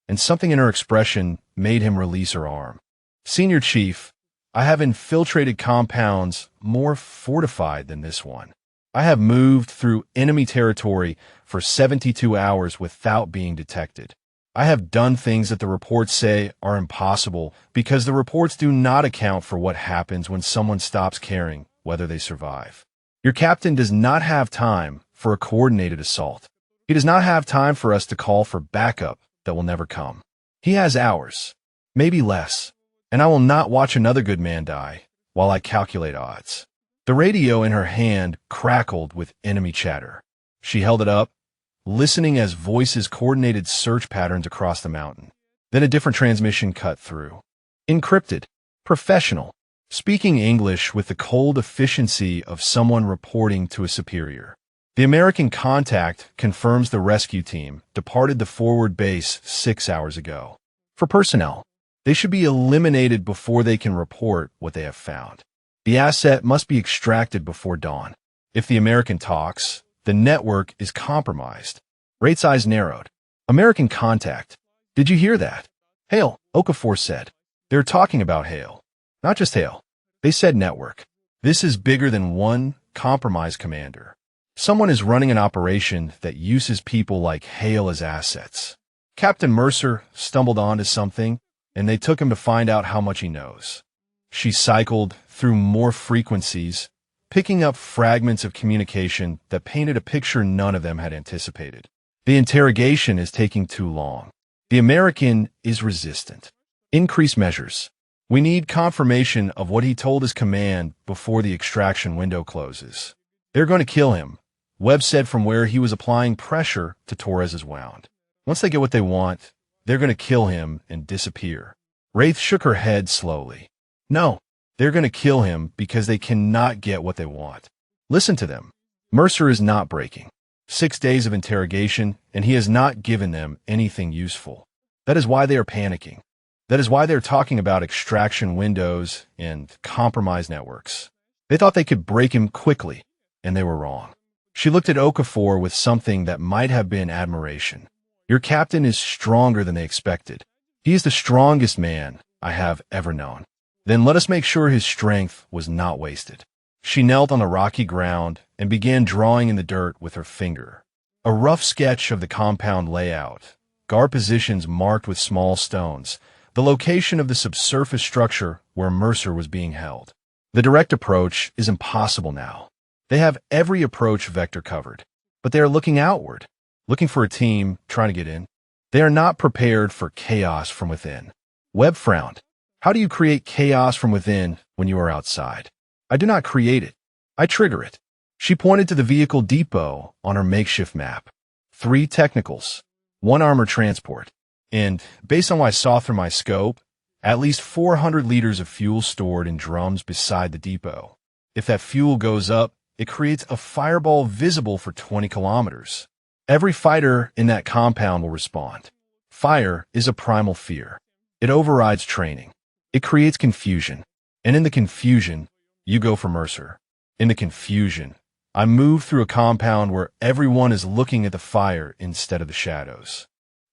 and something in her expression made him release her arm. "Senior Chief, I have infiltrated compounds more fortified than this one. I have moved through enemy territory for 72 hours without being detected. I have done things that the reports say are impossible because the reports do not account for what happens when someone stops caring whether they survive. Your captain does not have time for a coordinated assault. He does not have time for us to call for backup that will never come. He has hours, maybe less, and I will not watch another good man die while I calculate odds." The radio in her hand crackled with enemy chatter. She held it up, listening as voices coordinated search patterns across the mountain. Then a different transmission cut through. "Encrypted. Professional. speaking English with the cold efficiency of someone reporting to a superior. The American contact confirms the rescue team departed the forward base 6 hours ago. For personnel, they should be eliminated before they can report what they have found. The asset must be extracted before dawn. If the American talks, the network is compromised. Wraith's eyes narrowed. American contact. Did you hear that? Hale, Okafor said. They're talking about Hale. Not just Hale. They said network. This is bigger than one compromised commander. Someone is running an operation that uses people like Hale as assets. Captain Mercer stumbled onto something, and they took him to find out how much he knows. She cycled through more frequencies, picking up fragments of communication that painted a picture none of them had anticipated. The interrogation is taking too long. The American is resistant. Increase measures. We need confirmation of what he told his command before the extraction window closes. They're going to kill him, Webb said from where he was applying pressure to Torres's wound. Once they get what they want, they're going to kill him and disappear. Wraith shook her head slowly. No, they're going to kill him because they cannot get what they want. Listen to them. Mercer is not breaking. 6 days of interrogation, and he has not given them anything useful. That is why they are panicking. That is why they're talking about extraction windows and compromised networks. They thought they could break him quickly, and they were wrong. She looked at Okafor with something that might have been admiration. Your captain is stronger than they expected. He is the strongest man I have ever known. Then let us make sure his strength was not wasted. She knelt on the rocky ground and began drawing in the dirt with her finger. A rough sketch of the compound layout, guard positions marked with small stones, the location of the subsurface structure where Mercer was being held. The direct approach is impossible now. They have every approach vector covered, but they are looking outward, looking for a team trying to get in. They are not prepared for chaos from within. Webb frowned. How do you create chaos from within when you are outside? I do not create it. I trigger it. She pointed to the vehicle depot on her makeshift map. 3 technicals, 1 armor transport, and, based on what I saw through my scope, at least 400 liters of fuel stored in drums beside the depot. If that fuel goes up, it creates a fireball visible for 20 kilometers. Every fighter in that compound will respond. Fire is a primal fear. It overrides training. It creates confusion. And in the confusion, you go for Mercer. In the confusion, I move through a compound where everyone is looking at the fire instead of the shadows.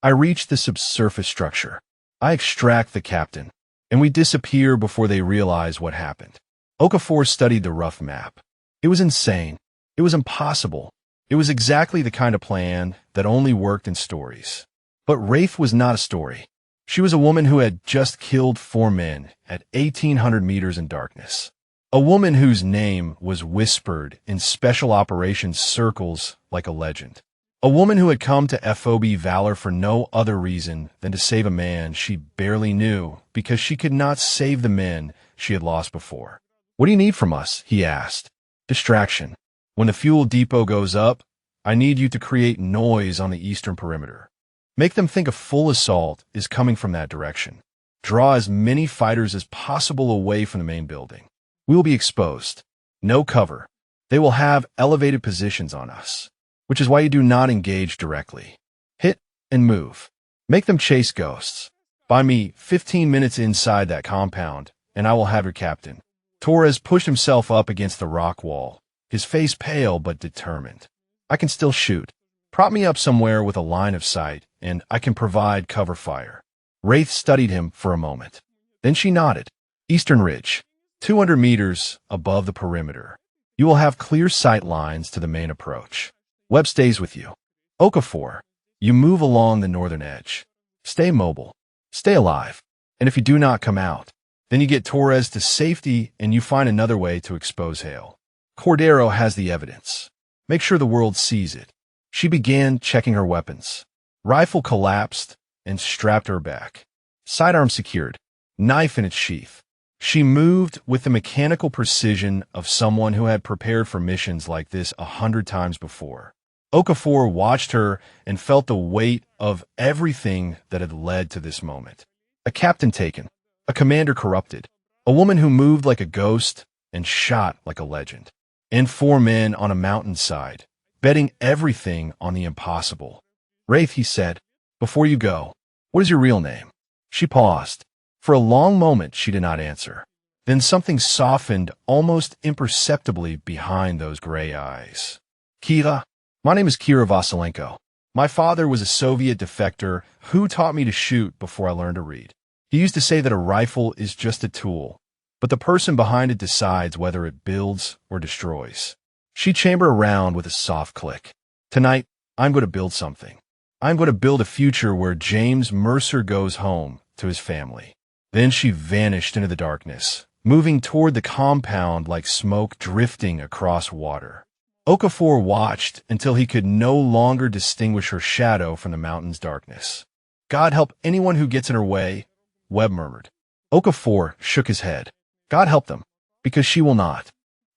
I reach the subsurface structure. I extract the captain, and we disappear before they realize what happened. Okafor studied the rough map. It was insane. It was impossible. It was exactly the kind of plan that only worked in stories. But Wraith was not a story. She was a woman who had just killed 4 men at 1,800 meters in darkness. A woman whose name was whispered in special operations circles like a legend. A woman who had come to FOB Valor for no other reason than to save a man she barely knew because she could not save the men she had lost before. What do you need from us? He asked. Distraction. When the fuel depot goes up, I need you to create noise on the eastern perimeter. Make them think a full assault is coming from that direction. Draw as many fighters as possible away from the main building. We will be exposed. No cover. They will have elevated positions on us, which is why you do not engage directly. Hit and move. Make them chase ghosts. Buy me 15 minutes inside that compound, and I will have your captain. Torres pushed himself up against the rock wall, his face pale but determined. I can still shoot. Prop me up somewhere with a line of sight, and I can provide cover fire. Wraith studied him for a moment. Then she nodded. Eastern Ridge, 200 meters above the perimeter. You will have clear sight lines to the main approach. Webb stays with you. Okafor, you move along the northern edge. Stay mobile. Stay alive. And if you do not come out, then you get Torres to safety and you find another way to expose Hale. Cordero has the evidence. Make sure the world sees it. She began checking her weapons. Rifle collapsed and strapped her back. Sidearm secured. Knife in its sheath. She moved with the mechanical precision of someone who had prepared for missions like this 100 times before. Okafor watched her and felt the weight of everything that had led to this moment. A captain taken. A commander corrupted. A woman who moved like a ghost and shot like a legend. And 4 men on a mountainside, betting everything on the impossible. Wraith, he said, before you go, what is your real name? She paused. For a long moment she did not answer. Then something softened almost imperceptibly behind those gray eyes. Kira, my name is Kira Vasilenko. My father was a Soviet defector who taught me to shoot before I learned to read. He used to say that a rifle is just a tool, but the person behind it decides whether it builds or destroys. She chambered around with a soft click. Tonight, I'm going to build something. I'm going to build a future where James Mercer goes home to his family. Then she vanished into the darkness, moving toward the compound like smoke drifting across water. Okafor watched until he could no longer distinguish her shadow from the mountain's darkness. God help anyone who gets in her way, Webb murmured. Okafor shook his head. God help them, because she will not.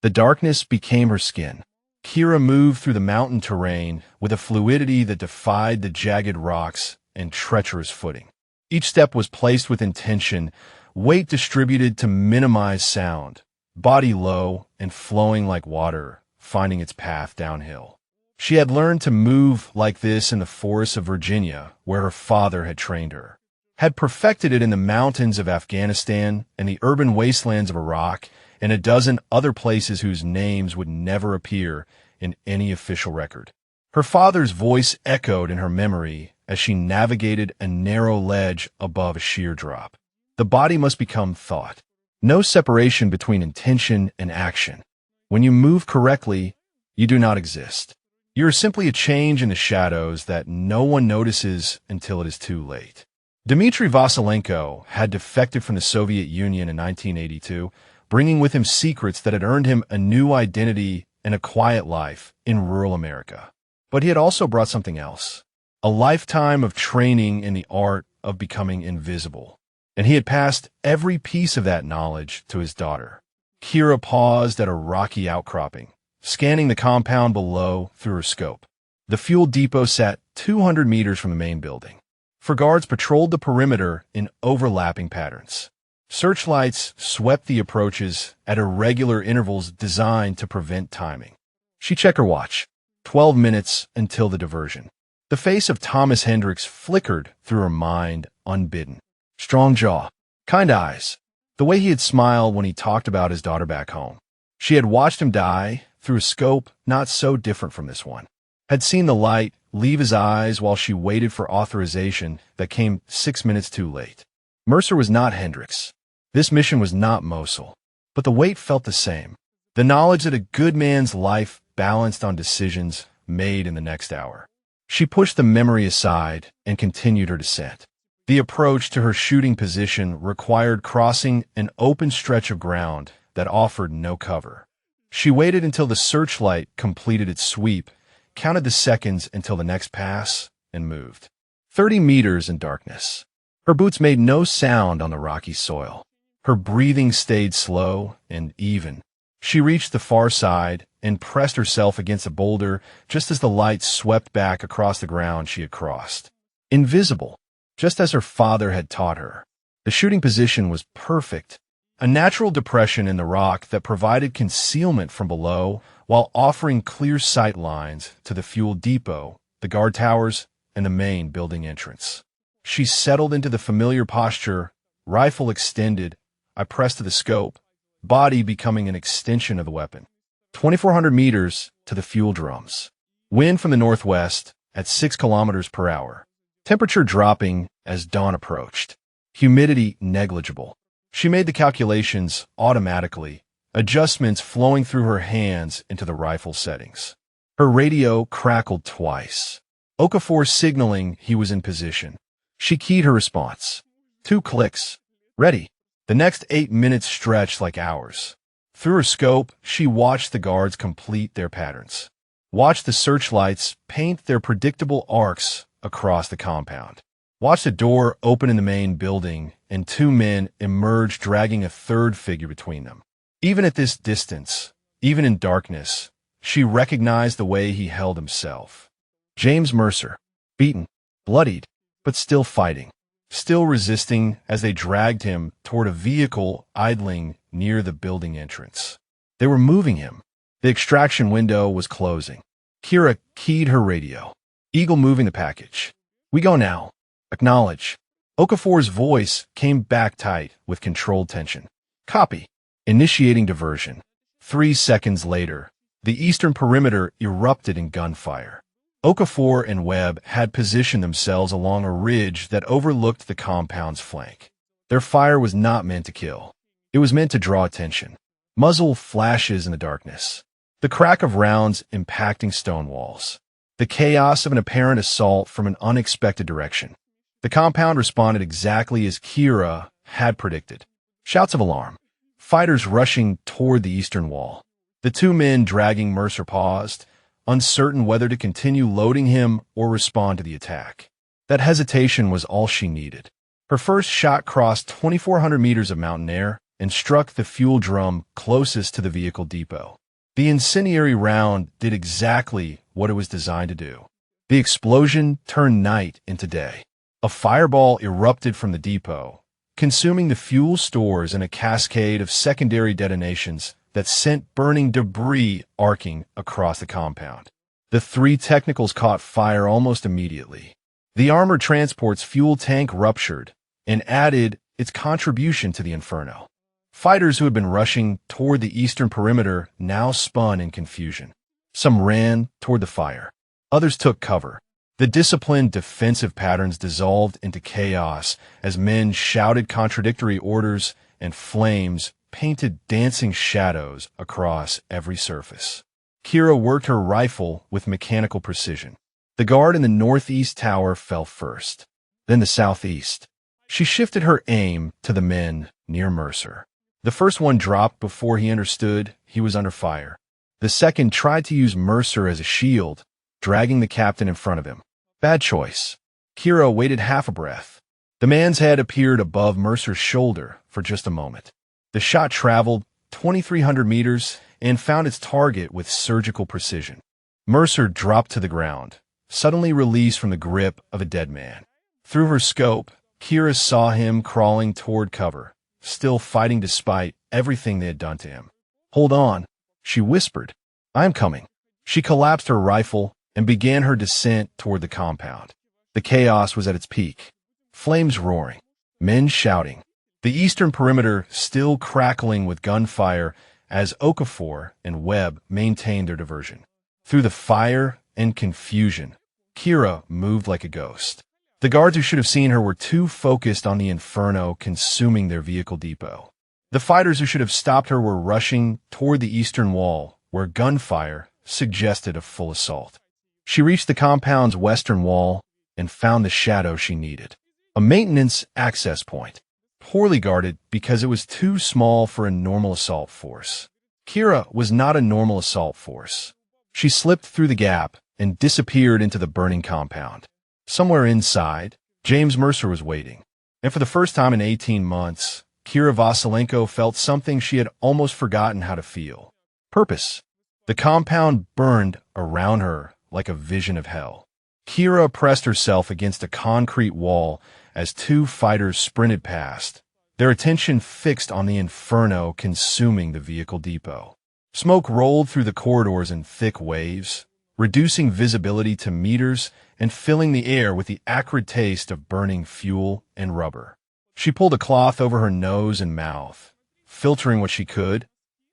The darkness became her skin. Kira moved through the mountain terrain with a fluidity that defied the jagged rocks and treacherous footing. Each step was placed with intention, weight distributed to minimize sound, body low and flowing like water, finding its path downhill. She had learned to move like this in the forests of Virginia, where her father had trained her, had perfected it in the mountains of Afghanistan and the urban wastelands of Iraq, and a dozen other places whose names would never appear in any official record. Her father's voice echoed in her memory as she navigated a narrow ledge above a sheer drop. The body must become thought. No separation between intention and action. When you move correctly, you do not exist. You are simply a change in the shadows that no one notices until it is too late. Dmitry Vasilenko had defected from the Soviet Union in 1982, bringing with him secrets that had earned him a new identity and a quiet life in rural America. But he had also brought something else, a lifetime of training in the art of becoming invisible. And he had passed every piece of that knowledge to his daughter. Kira paused at a rocky outcropping, scanning the compound below through her scope. The fuel depot sat 200 meters from the main building. For guards patrolled the perimeter in overlapping patterns. Searchlights swept the approaches at irregular intervals designed to prevent timing. She checked her watch. 12 minutes until the diversion. The face of Thomas Hendricks flickered through her mind unbidden. Strong jaw, kind eyes, the way he had smiled when he talked about his daughter back home. She had watched him die through a scope not so different from this one, had seen the light leave his eyes while she waited for authorization that came 6 minutes too late. Mercer was not Hendricks. This mission was not Mosul, but the weight felt the same. The knowledge that a good man's life balanced on decisions made in the next hour. She pushed the memory aside and continued her descent. The approach to her shooting position required crossing an open stretch of ground that offered no cover. She waited until the searchlight completed its sweep, counted the seconds until the next pass, and moved. 30 meters in darkness. Her boots made no sound on the rocky soil. Her breathing stayed slow and even. She reached the far side and pressed herself against a boulder just as the light swept back across the ground she had crossed. Invisible, just as her father had taught her. The shooting position was perfect, a natural depression in the rock that provided concealment from below while offering clear sight lines to the fuel depot, the guard towers, and the main building entrance. She settled into the familiar posture, rifle extended. I pressed to the scope, body becoming an extension of the weapon. 2,400 meters to the fuel drums. Wind from the northwest at 6 kilometers per hour. Temperature dropping as dawn approached. Humidity negligible. She made the calculations automatically, adjustments flowing through her hands into the rifle settings. Her radio crackled twice. Okafor signaling he was in position. She keyed her response. 2 clicks. Ready. The next 8 minutes stretched like hours. Through her scope, she watched the guards complete their patterns. Watched the searchlights paint their predictable arcs across the compound. Watched a door open in the main building and 2 men emerge dragging a third figure between them. Even at this distance, even in darkness, she recognized the way he held himself. James Mercer, beaten, bloodied, but still fighting. still resisting as they dragged him toward a vehicle idling near the building entrance. They were moving him. The extraction window was closing. Kira keyed her radio. Eagle moving the package. We go now. Acknowledge. Okafor's voice came back tight with controlled tension. Copy. Initiating diversion. 3 seconds later, the eastern perimeter erupted in gunfire. Okafor and Webb had positioned themselves along a ridge that overlooked the compound's flank. Their fire was not meant to kill. It was meant to draw attention. Muzzle flashes in the darkness. The crack of rounds impacting stone walls. The chaos of an apparent assault from an unexpected direction. The compound responded exactly as Kira had predicted. Shouts of alarm. Fighters rushing toward the eastern wall. The 2 men dragging Mercer paused, uncertain whether to continue loading him or respond to the attack. That hesitation was all she needed. Her first shot crossed 2,400 meters of mountain air and struck the fuel drum closest to the vehicle depot. The incendiary round did exactly what it was designed to do. The explosion turned night into day. A fireball erupted from the depot, consuming the fuel stores in a cascade of secondary detonations that sent burning debris arcing across the compound. The 3 technicals caught fire almost immediately. The armored transport's fuel tank ruptured and added its contribution to the inferno. Fighters who had been rushing toward the eastern perimeter now spun in confusion. Some ran toward the fire. Others took cover. The disciplined defensive patterns dissolved into chaos as men shouted contradictory orders and flames painted dancing shadows across every surface. Kira worked her rifle with mechanical precision. The guard in the northeast tower fell first, then the southeast. She shifted her aim to the men near Mercer. The first one dropped before he understood he was under fire. The second tried to use Mercer as a shield, dragging the captain in front of him. Bad choice. Kira waited half a breath. The man's head appeared above Mercer's shoulder for just a moment. The shot traveled 2,300 meters and found its target with surgical precision. Mercer dropped to the ground, suddenly released from the grip of a dead man. Through her scope, Kira saw him crawling toward cover, still fighting despite everything they had done to him. Hold on, she whispered. I'm coming. She collapsed her rifle and began her descent toward the compound. The chaos was at its peak. Flames roaring, men shouting, the eastern perimeter still crackling with gunfire as Okafor and Webb maintained their diversion. Through the fire and confusion, Kira moved like a ghost. The guards who should have seen her were too focused on the inferno consuming their vehicle depot. The fighters who should have stopped her were rushing toward the eastern wall, where gunfire suggested a full assault. She reached the compound's western wall and found the shadow she needed. A maintenance access point, poorly guarded because it was too small for a normal assault force. Kira was not a normal assault force. She slipped through the gap and disappeared into the burning compound. Somewhere inside, James Mercer was waiting. And for the first time in 18 months, Kira Vasilenko felt something she had almost forgotten how to feel. Purpose. The compound burned around her like a vision of hell. Kira pressed herself against a concrete wall as 2 fighters sprinted past, their attention fixed on the inferno consuming the vehicle depot. Smoke rolled through the corridors in thick waves, reducing visibility to meters and filling the air with the acrid taste of burning fuel and rubber. She pulled a cloth over her nose and mouth, filtering what she could,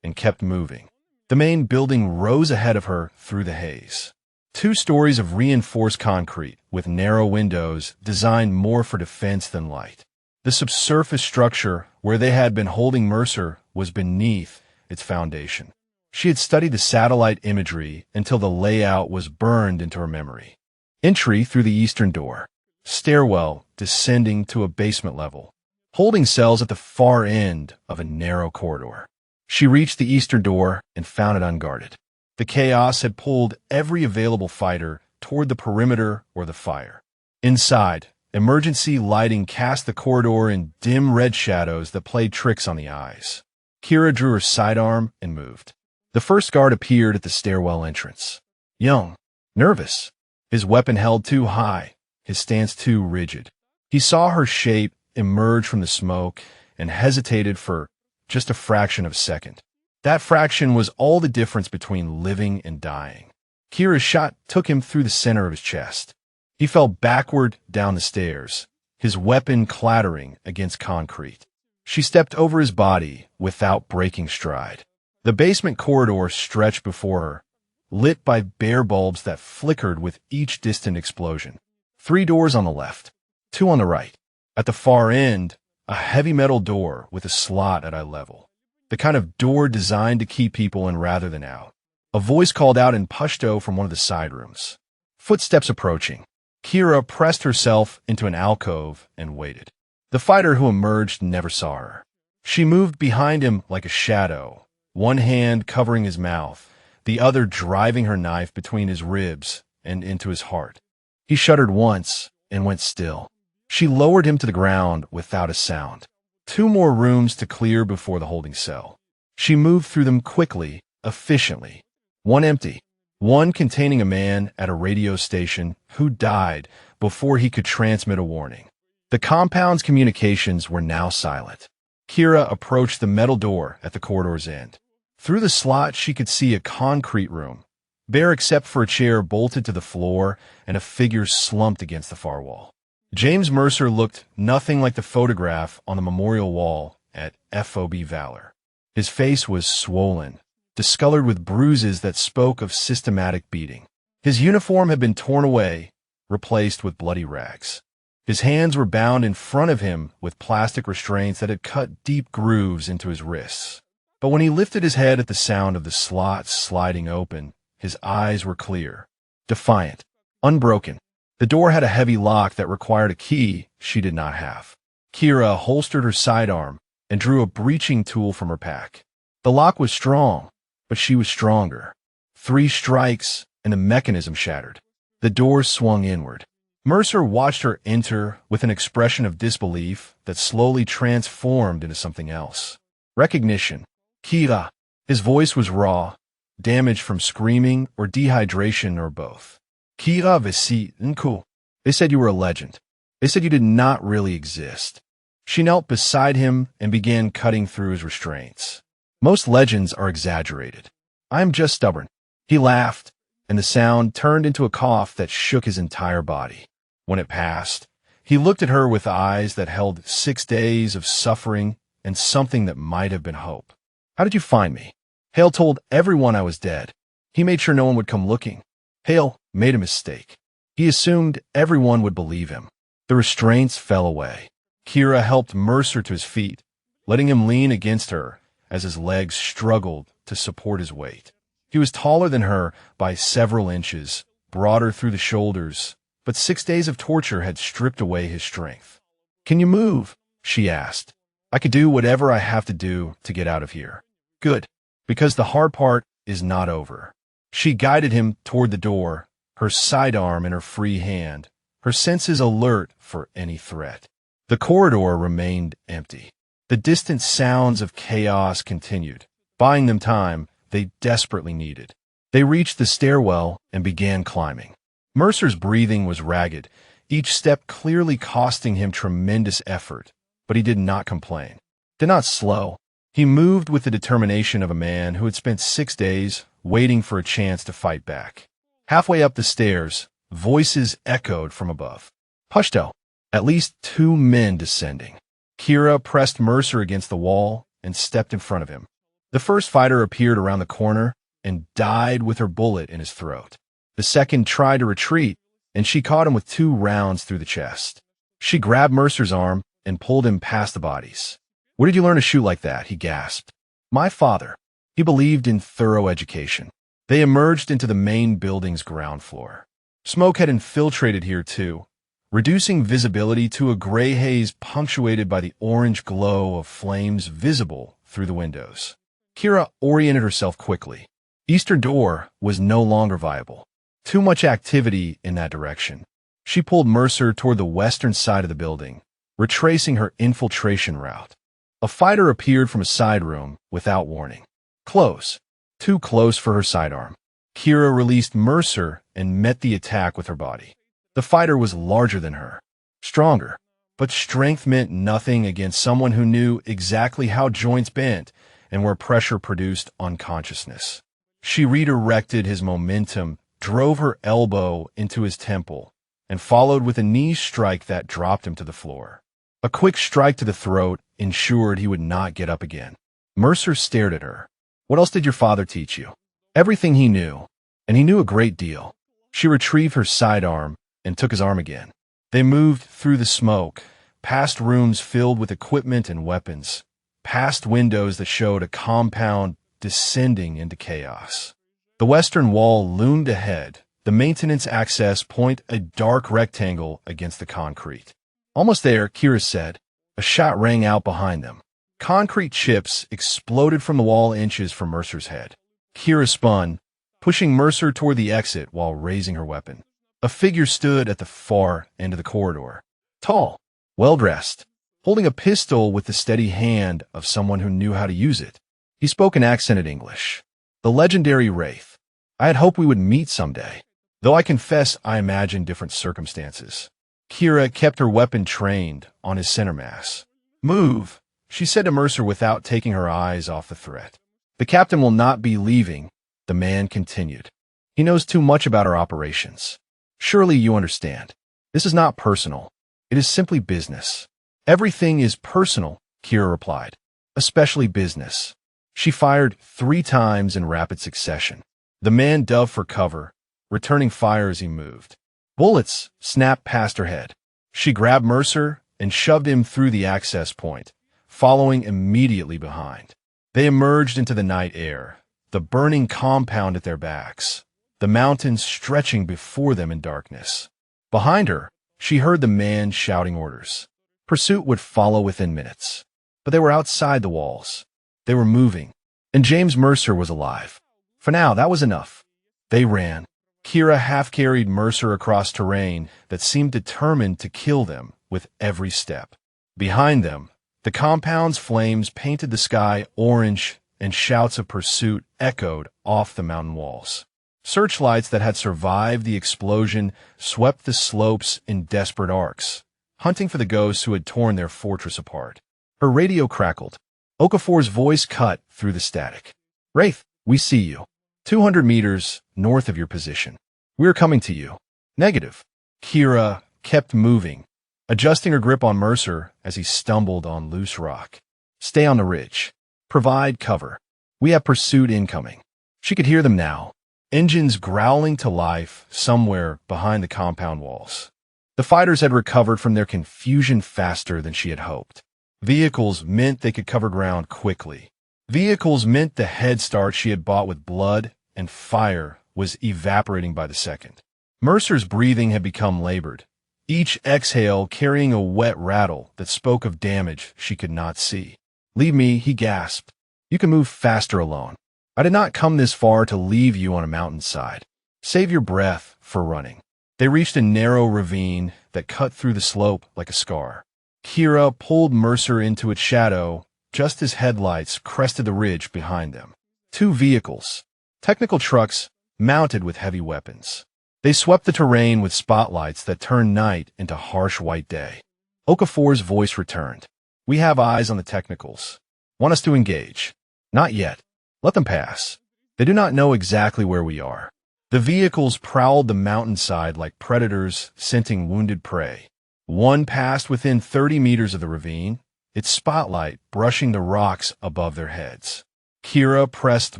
and kept moving. The main building rose ahead of her through the haze. 2 stories of reinforced concrete with narrow windows designed more for defense than light. The subsurface structure where they had been holding Mercer was beneath its foundation. She had studied the satellite imagery until the layout was burned into her memory. Entry through the eastern door. Stairwell descending to a basement level. Holding cells at the far end of a narrow corridor. She reached the eastern door and found it unguarded. The chaos had pulled every available fighter toward the perimeter or the fire. Inside, emergency lighting cast the corridor in dim red shadows that played tricks on the eyes. Kira drew her sidearm and moved. The first guard appeared at the stairwell entrance. Young, nervous, his weapon held too high, his stance too rigid. He saw her shape emerge from the smoke and hesitated for just a fraction of a second. That fraction was all the difference between living and dying. Kira's shot took him through the center of his chest. He fell backward down the stairs, his weapon clattering against concrete. She stepped over his body without breaking stride. The basement corridor stretched before her, lit by bare bulbs that flickered with each distant explosion. 3 doors on the left, 2 on the right. At the far end, a heavy metal door with a slot at eye level. The kind of door designed to keep people in rather than out. A voice called out in Pashto from one of the side rooms. Footsteps approaching. Kira pressed herself into an alcove and waited. The fighter who emerged never saw her. She moved behind him like a shadow, one hand covering his mouth, the other driving her knife between his ribs and into his heart. He shuddered once and went still. She lowered him to the ground without a sound. 2 more rooms to clear before the holding cell. She moved through them quickly, efficiently. One empty, one containing a man at a radio station who died before he could transmit a warning. The compound's communications were now silent. Kira approached the metal door at the corridor's end. Through the slot, she could see a concrete room, bare except for a chair bolted to the floor and a figure slumped against the far wall. James Mercer looked nothing like the photograph on the memorial wall at FOB Valor. His face was swollen, discolored with bruises that spoke of systematic beating. His uniform had been torn away, replaced with bloody rags. His hands were bound in front of him with plastic restraints that had cut deep grooves into his wrists. But when he lifted his head at the sound of the slot sliding open, his eyes were clear, defiant, unbroken. The door had a heavy lock that required a key she did not have. Kira holstered her sidearm and drew a breaching tool from her pack. The lock was strong, but she was stronger. 3 strikes, and the mechanism shattered. The door swung inward. Mercer watched her enter with an expression of disbelief that slowly transformed into something else. Recognition. Kira. His voice was raw, damaged from screaming or dehydration or both. Kira Vesi Nku. They said you were a legend. They said you did not really exist. She knelt beside him and began cutting through his restraints. Most legends are exaggerated. I am just stubborn. He laughed, and the sound turned into a cough that shook his entire body. When it passed, he looked at her with eyes that held 6 days of suffering and something that might have been hope. How did you find me? Hale told everyone I was dead. He made sure no one would come looking. Hale made a mistake. He assumed everyone would believe him. The restraints fell away. Kira helped Mercer to his feet, letting him lean against her as his legs struggled to support his weight. He was taller than her by several inches, broader through the shoulders, but 6 days of torture had stripped away his strength. Can you move? She asked. I could do whatever I have to do to get out of here. Good, because the hard part is not over. She guided him toward the door, her sidearm in her free hand, her senses alert for any threat. The corridor remained empty. The distant sounds of chaos continued, buying them time they desperately needed. They reached the stairwell and began climbing. Mercer's breathing was ragged, each step clearly costing him tremendous effort, but he did not complain, did not slow. He moved with the determination of a man who had spent 6 days waiting for a chance to fight back. Halfway up the stairs, voices echoed from above. Pashto, at least 2 men descending. Kira pressed Mercer against the wall and stepped in front of him. The first fighter appeared around the corner and died with her bullet in his throat. The second tried to retreat, and she caught him with 2 rounds through the chest. She grabbed Mercer's arm and pulled him past the bodies. Where did you learn to shoot like that? He gasped. My father. He believed in thorough education. They emerged into the main building's ground floor. Smoke had infiltrated here too, reducing visibility to a gray haze punctuated by the orange glow of flames visible through the windows. Kira oriented herself quickly. Eastern door was no longer viable. Too much activity in that direction. She pulled Mercer toward the western side of the building, retracing her infiltration route. A fighter appeared from a side room without warning. Close. Too close for her sidearm. Kira released Mercer and met the attack with her body. The fighter was larger than her, stronger, But strength meant nothing against someone who knew exactly how joints bent and where pressure produced unconsciousness. She redirected his momentum, drove her elbow into his temple, and followed with a knee strike that dropped him to the floor. A quick strike to the throat ensured he would not get up again. Mercer stared at her. What else did your father teach you? Everything he knew, and he knew a great deal. She retrieved her sidearm and took his arm again. They moved through the smoke, past rooms filled with equipment and weapons, past windows that showed a compound descending into chaos. The western wall loomed ahead, the maintenance access point a dark rectangle against the concrete. Almost there, Kira said. A shot rang out behind them. Concrete chips exploded from the wall inches from Mercer's head. Kira spun, pushing Mercer toward the exit while raising her weapon. A figure stood at the far end of the corridor. Tall, well-dressed, holding a pistol with the steady hand of someone who knew how to use it. He spoke in accented English. The legendary Wraith. I had hoped we would meet someday, though I confess I imagined different circumstances. Kira kept her weapon trained on his center mass. Move, she said to Mercer without taking her eyes off the threat. The captain will not be leaving, the man continued. He knows too much about our operations. Surely you understand. This is not personal. It is simply business. Everything is personal, Kira replied. Especially business. She fired 3 times in rapid succession. The man dove for cover, returning fire as he moved. Bullets snapped past her head. She grabbed Mercer and shoved him through the access point, following immediately behind. They emerged into the night air, the burning compound at their backs, the mountains stretching before them in darkness. Behind her, she heard the man shouting orders. Pursuit would follow within minutes. But they were outside the walls. They were moving, and James Mercer was alive. For now, that was enough. They ran. Kira half-carried Mercer across terrain that seemed determined to kill them with every step. Behind them, the compound's flames painted the sky orange, and shouts of pursuit echoed off the mountain walls. Searchlights that had survived the explosion swept the slopes in desperate arcs, hunting for the ghosts who had torn their fortress apart. Her radio crackled. Okafor's voice cut through the static. Wraith, we see you. 200 meters north of your position. We're coming to you. Negative. Kira kept moving, adjusting her grip on Mercer as he stumbled on loose rock. Stay on the ridge. Provide cover. We have pursuit incoming. She could hear them now, engines growling to life somewhere behind the compound walls. The fighters had recovered from their confusion faster than she had hoped. Vehicles meant they could cover ground quickly. Vehicles meant the head start she had bought with blood and fire was evaporating by the second. Mercer's breathing had become labored, each exhale carrying a wet rattle that spoke of damage she could not see. Leave me, he gasped. You can move faster alone. I did not come this far to leave you on a mountainside. Save your breath for running. They reached a narrow ravine that cut through the slope like a scar. Kira pulled Mercer into its shadow just as headlights crested the ridge behind them. 2 vehicles, technical trucks mounted with heavy weapons. They swept the terrain with spotlights that turned night into harsh white day. Okafor's voice returned. We have eyes on the technicals. Want us to engage? Not yet. Let them pass. They do not know exactly where we are. The vehicles prowled the mountainside like predators scenting wounded prey. One passed within 30 meters of the ravine, its spotlight brushing the rocks above their heads. Kira pressed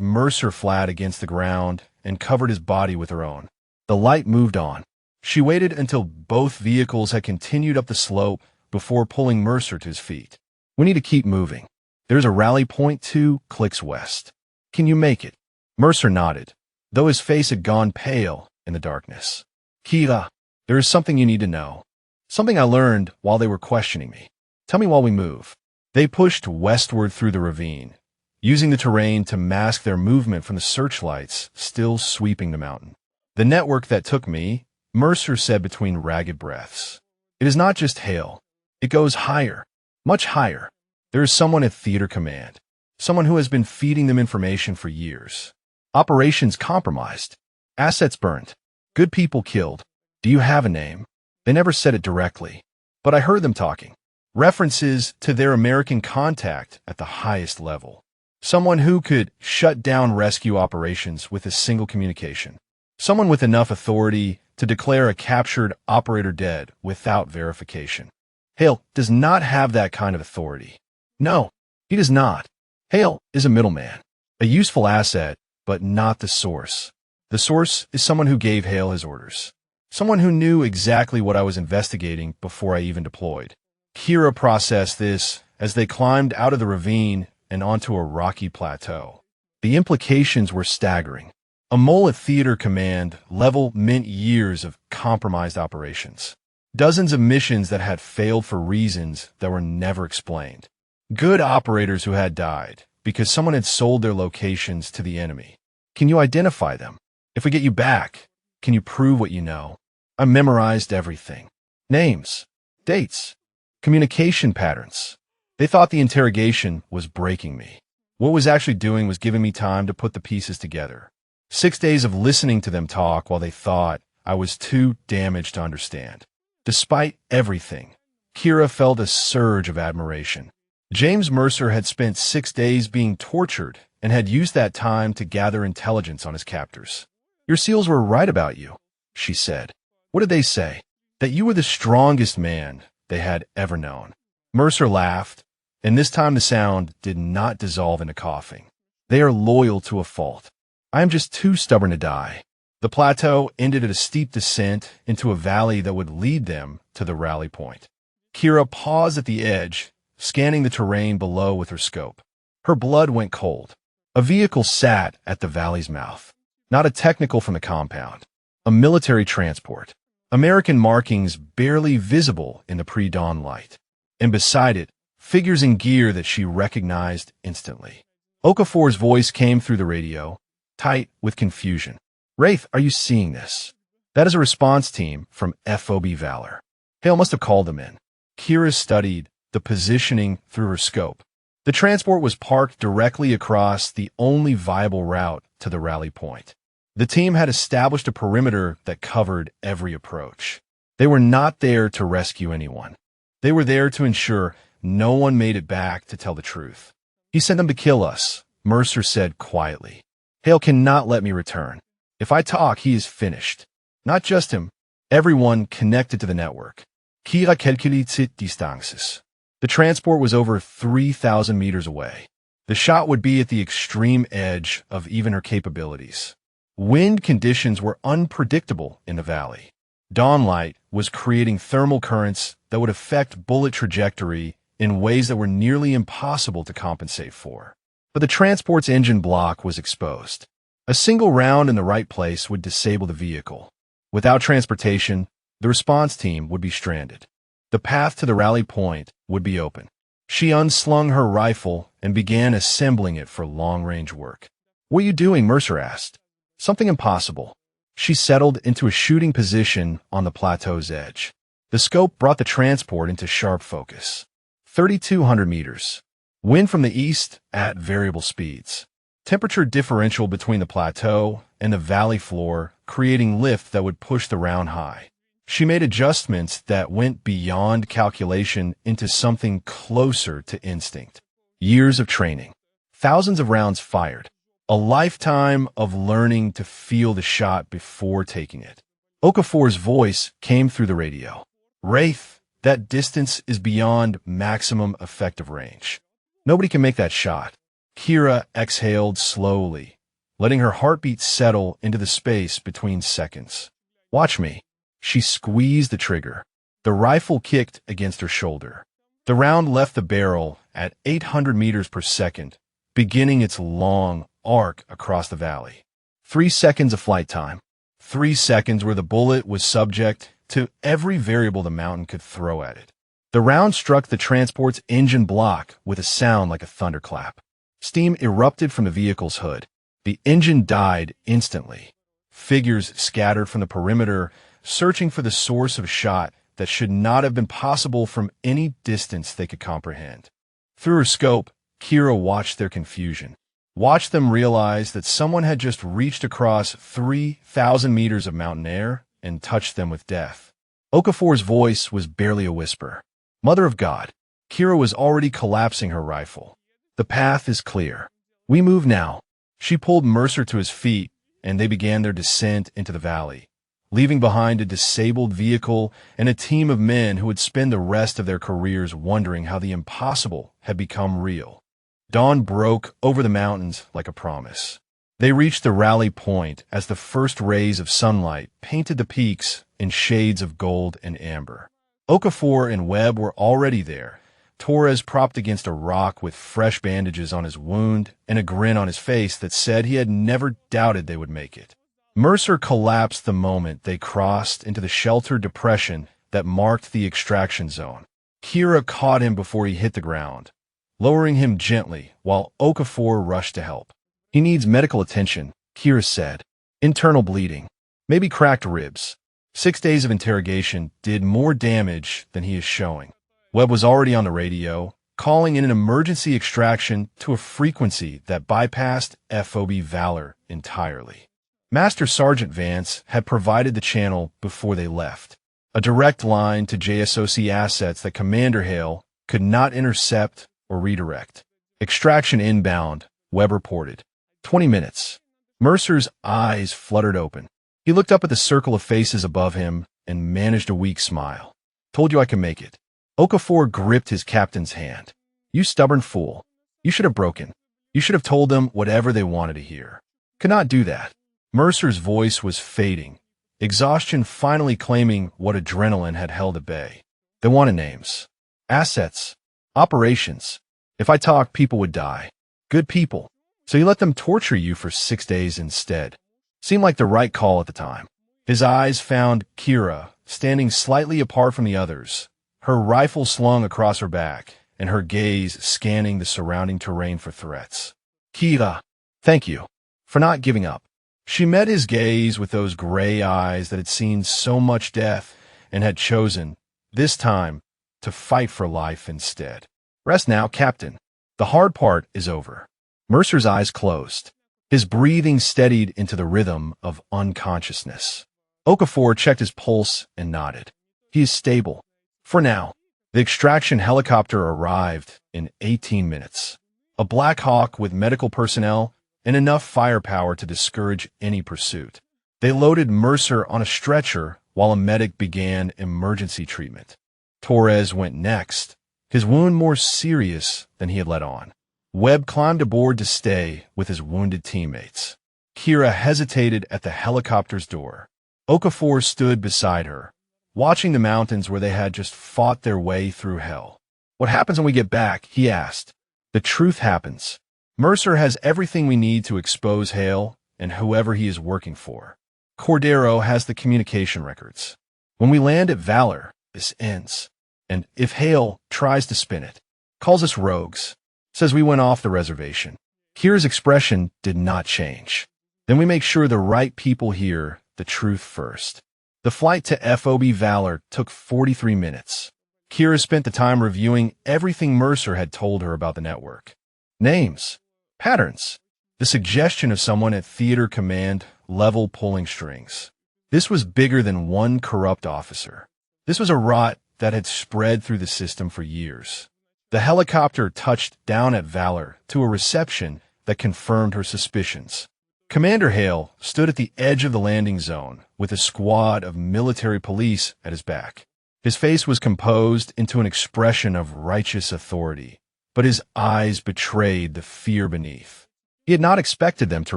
Mercer flat against the ground and covered his body with her own. The light moved on. She waited until both vehicles had continued up the slope before pulling Mercer to his feet. We need to keep moving. There's a rally point 2 clicks west. Can you make it? Mercer nodded, though his face had gone pale in the darkness. Kira, there is something you need to know. Something I learned while they were questioning me. Tell me while we move. They pushed westward through the ravine, using the terrain to mask their movement from the searchlights still sweeping the mountain. The network that took me, Mercer said between ragged breaths. It is not just hail. It goes higher, much higher. There is someone at theater command, someone who has been feeding them information for years. Operations compromised, assets burned, good people killed. Do you have a name? They never said it directly, but I heard them talking. References to their American contact at the highest level. Someone who could shut down rescue operations with a single communication. Someone with enough authority to declare a captured operator dead without verification. Hale does not have that kind of authority. No, he does not. Hale is a middleman, a useful asset, but not the source. The source is someone who gave Hale his orders. Someone who knew exactly what I was investigating before I even deployed. Kira processed this as they climbed out of the ravine and onto a rocky plateau. The implications were staggering. A mole at theater command level meant years of compromised operations. Dozens of missions that had failed for reasons that were never explained. Good operators who had died because someone had sold their locations to the enemy. Can you identify them? If we get you back, can you prove what you know? I memorized everything. Names, dates, communication patterns. They thought the interrogation was breaking me. What it was actually doing was giving me time to put the pieces together. 6 days of listening to them talk while they thought I was too damaged to understand. Despite everything, Kira felt a surge of admiration. James Mercer had spent 6 days being tortured and had used that time to gather intelligence on his captors. Your SEALs were right about you, she said. What did they say? That you were the strongest man they had ever known. Mercer laughed, and this time the sound did not dissolve into coughing. They are loyal to a fault. I am just too stubborn to die. The plateau ended at a steep descent into a valley that would lead them to the rally point. Kira paused at the edge, scanning the terrain below with her scope. Her blood went cold. A vehicle sat at the valley's mouth. Not a technical from the compound. A military transport. American markings barely visible in the pre-dawn light. And beside it, figures in gear that she recognized instantly. Okafor's voice came through the radio, tight with confusion. Wraith, are you seeing this? That is a response team from FOB Valor. Hale must have called them in. Kira studied the positioning through her scope. The transport was parked directly across the only viable route to the rally point. The team had established a perimeter that covered every approach. They were not there to rescue anyone. They were there to ensure no one made it back to tell the truth. He sent them to kill us, Mercer said quietly. Hale cannot let me return. If I talk, he is finished. Not just him, everyone connected to the network. Kira calculait distances. The transport was over 3,000 meters away. The shot would be at the extreme edge of even her capabilities. Wind conditions were unpredictable in the valley. Dawnlight was creating thermal currents that would affect bullet trajectory in ways that were nearly impossible to compensate for. But the transport's engine block was exposed. A single round in the right place would disable the vehicle. Without transportation, the response team would be stranded. The path to the rally point would be open. She unslung her rifle and began assembling it for long-range work. What are you doing? Mercer asked. Something impossible. She settled into a shooting position on the plateau's edge. The scope brought the transport into sharp focus. 3,200 meters. Wind from the east at variable speeds. Temperature differential between the plateau and the valley floor, creating lift that would push the round high. She made adjustments that went beyond calculation into something closer to instinct. Years of training. Thousands of rounds fired. A lifetime of learning to feel the shot before taking it. Okafor's voice came through the radio. Wraith, that distance is beyond maximum effective range. Nobody can make that shot. Kira exhaled slowly, letting her heartbeat settle into the space between seconds. Watch me. She squeezed the trigger. The rifle kicked against her shoulder. The round left the barrel at 800 meters per second, beginning its long arc across the valley. 3 seconds of flight time. 3 seconds where the bullet was subject to every variable the mountain could throw at it. The round struck the transport's engine block with a sound like a thunderclap. Steam erupted from the vehicle's hood. The engine died instantly. Figures scattered from the perimeter, searching for the source of a shot that should not have been possible from any distance they could comprehend. Through her scope, Kira watched their confusion. Watched them realize that someone had just reached across 3,000 meters of mountain air and touched them with death. Okafor's voice was barely a whisper. Mother of God. Kira was already collapsing her rifle. The path is clear. We move now. She pulled Mercer to his feet, and they began their descent into the valley, leaving behind a disabled vehicle and a team of men who would spend the rest of their careers wondering how the impossible had become real. Dawn broke over the mountains like a promise. They reached the rally point as the first rays of sunlight painted the peaks in shades of gold and amber. Okafor and Webb were already there, Torres propped against a rock with fresh bandages on his wound and a grin on his face that said he had never doubted they would make it. Mercer collapsed the moment they crossed into the sheltered depression that marked the extraction zone. Kira caught him before he hit the ground, lowering him gently while Okafor rushed to help. He needs medical attention, Kira said. Internal bleeding. Maybe cracked ribs. 6 days of interrogation did more damage than he is showing. Webb was already on the radio, calling in an emergency extraction to a frequency that bypassed FOB Valor entirely. Master Sergeant Vance had provided the channel before they left, a direct line to JSOC assets that Commander Hale could not intercept or redirect. Extraction inbound, Webb reported. 20 minutes. Mercer's eyes fluttered open. He looked up at the circle of faces above him and managed a weak smile. Told you I could make it. Okafor gripped his captain's hand. You stubborn fool. You should have broken. You should have told them whatever they wanted to hear. Could not do that. Mercer's voice was fading, exhaustion finally claiming what adrenaline had held at bay. They wanted names. Assets. Operations. If I talked, people would die. Good people. So you let them torture you for 6 days instead. Seemed like the right call at the time. His eyes found Kira, standing slightly apart from the others, her rifle slung across her back, and her gaze scanning the surrounding terrain for threats. Kira, thank you for not giving up. She met his gaze with those gray eyes that had seen so much death and had chosen, this time, to fight for life instead. Rest now, Captain. The hard part is over. Mercer's eyes closed. His breathing steadied into the rhythm of unconsciousness. Okafor checked his pulse and nodded. He is stable. For now. The extraction helicopter arrived in 18 minutes. A Black Hawk with medical personnel and enough firepower to discourage any pursuit. They loaded Mercer on a stretcher while a medic began emergency treatment. Torres went next, his wound more serious than he had let on. Webb climbed aboard to stay with his wounded teammates. Kira hesitated at the helicopter's door. Okafor stood beside her, watching the mountains where they had just fought their way through hell. What happens when we get back? He asked. The truth happens. Mercer has everything we need to expose Hale and whoever he is working for. Cordero has the communication records. When we land at Valor, this ends. And if Hale tries to spin it, calls us rogues, says we went off the reservation. Kira's expression did not change. Then we make sure the right people hear the truth first. The flight to FOB Valor took 43 minutes. Kira spent the time reviewing everything Mercer had told her about the network. Names. Patterns. The suggestion of someone at theater command level pulling strings. This was bigger than one corrupt officer. This was a rot that had spread through the system for years. The helicopter touched down at Valor to a reception that confirmed her suspicions. Commander Hale stood at the edge of the landing zone with a squad of military police at his back. His face was composed into an expression of righteous authority, but his eyes betrayed the fear beneath. He had not expected them to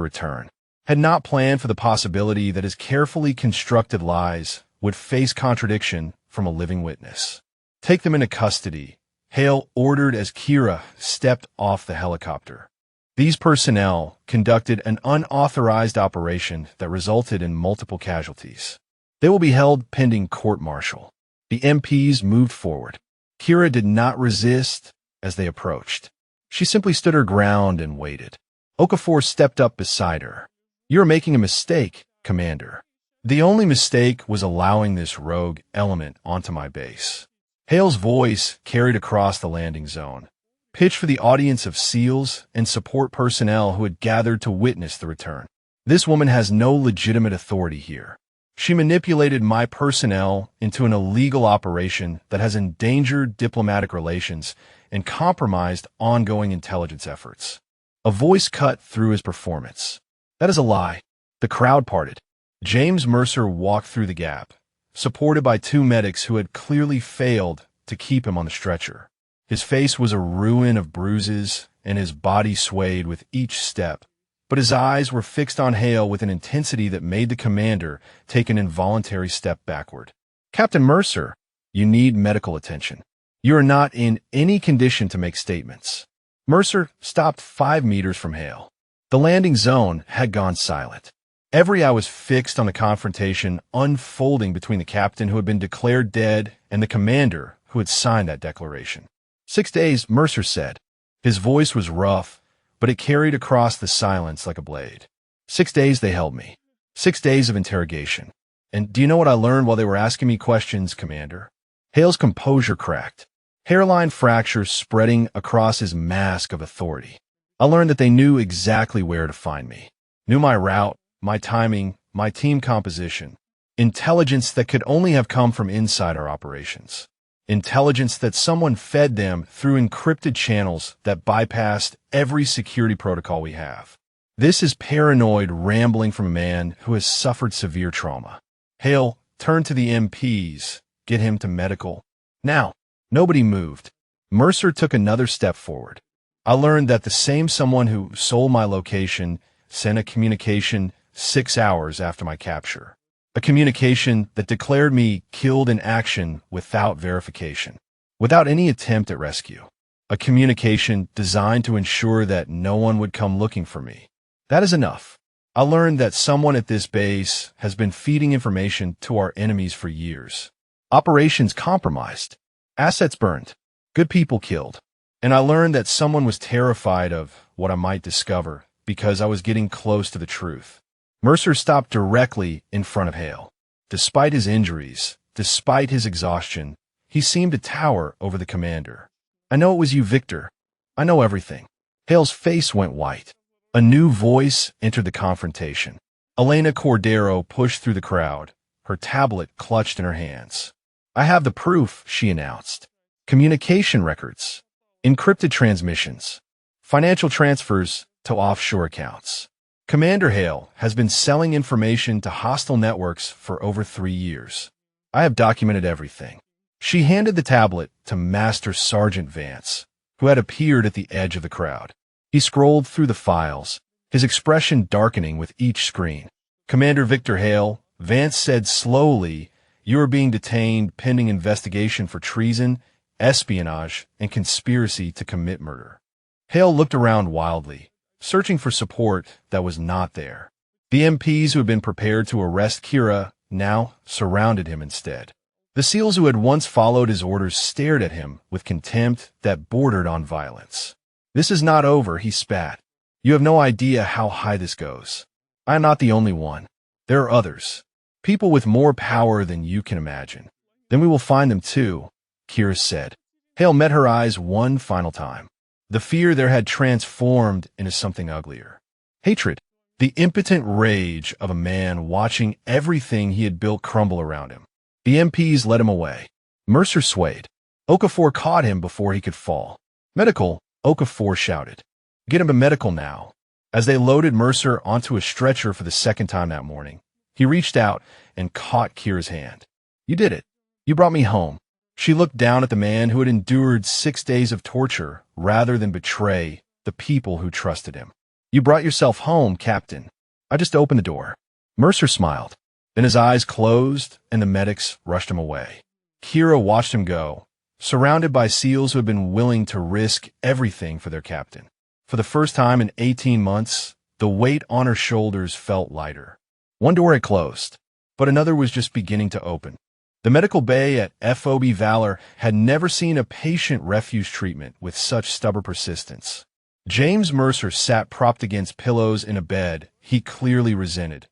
return, had not planned for the possibility that his carefully constructed lies would face contradiction from a living witness. Take them into custody, Hale ordered as Kira stepped off the helicopter. These personnel conducted an unauthorized operation that resulted in multiple casualties. They will be held pending court-martial. The MPs moved forward. Kira did not resist as they approached. She simply stood her ground and waited. Okafor stepped up beside her. You're making a mistake, Commander. The only mistake was allowing this rogue element onto my base. Hale's voice carried across the landing zone, pitched for the audience of SEALs and support personnel who had gathered to witness the return. This woman has no legitimate authority here. She manipulated my personnel into an illegal operation that has endangered diplomatic relations and compromised ongoing intelligence efforts. A voice cut through his performance. That is a lie. The crowd parted. James Mercer walked through the gap, supported by two medics who had clearly failed to keep him on the stretcher. His face was a ruin of bruises, and his body swayed with each step. But his eyes were fixed on Hale with an intensity that made the commander take an involuntary step backward. "Captain Mercer, you need medical attention. You are not in any condition to make statements." Mercer stopped 5 meters from Hale. The landing zone had gone silent. Every eye was fixed on the confrontation unfolding between the captain who had been declared dead and the commander who had signed that declaration. 6 days, Mercer said. His voice was rough, but it carried across the silence like a blade. 6 days they held me. 6 days of interrogation. And do you know what I learned while they were asking me questions, Commander? Hale's composure cracked, hairline fractures spreading across his mask of authority. I learned that they knew exactly where to find me, knew my route, my timing, my team composition. Intelligence that could only have come from inside our operations. Intelligence that someone fed them through encrypted channels that bypassed every security protocol we have. This is paranoid rambling from a man who has suffered severe trauma. Hale, turn to the MPs. Get him to medical. Now, nobody moved. Mercer took another step forward. I learned that the same someone who sold my location sent a communication 6 hours after my capture. A communication that declared me killed in action without verification, without any attempt at rescue. A communication designed to ensure that no one would come looking for me. That is enough. I learned that someone at this base has been feeding information to our enemies for years. Operations compromised, assets burned, good people killed. And I learned that someone was terrified of what I might discover because I was getting close to the truth. Mercer stopped directly in front of Hale. Despite his injuries, despite his exhaustion, he seemed to tower over the commander. "I know it was you, Victor. I know everything." Hale's face went white. A new voice entered the confrontation. Elena Cordero pushed through the crowd, her tablet clutched in her hands. "I have the proof," she announced. "Communication records, encrypted transmissions, financial transfers to offshore accounts. Commander Hale has been selling information to hostile networks for over 3 years. I have documented everything." She handed the tablet to Master Sergeant Vance, who had appeared at the edge of the crowd. He scrolled through the files, his expression darkening with each screen. "Commander Victor Hale," Vance said slowly, "you are being detained pending investigation for treason, espionage, and conspiracy to commit murder." Hale looked around wildly, searching for support that was not there. The MPs who had been prepared to arrest Kira now surrounded him instead. The SEALs who had once followed his orders stared at him with contempt that bordered on violence. "This is not over," he spat. "You have no idea how high this goes. I am not the only one. There are others. People with more power than you can imagine. Then we will find them too," Kira said. Hale met her eyes one final time. The fear there had transformed into something uglier. Hatred. The impotent rage of a man watching everything he had built crumble around him. The MPs led him away. Mercer swayed. Okafor caught him before he could fall. "Medical," Okafor shouted. "Get him to medical now." As they loaded Mercer onto a stretcher for the second time that morning, he reached out and caught Kira's hand. "You did it. You brought me home." She looked down at the man who had endured 6 days of torture rather than betray the people who trusted him. "You brought yourself home, Captain. I just opened the door." Mercer smiled. Then his eyes closed and the medics rushed him away. Kira watched him go, surrounded by SEALs who had been willing to risk everything for their captain. For the first time in 18 months, the weight on her shoulders felt lighter. One door had closed, but another was just beginning to open. The medical bay at FOB Valor had never seen a patient refuse treatment with such stubborn persistence. James Mercer sat propped against pillows in a bed he clearly resented,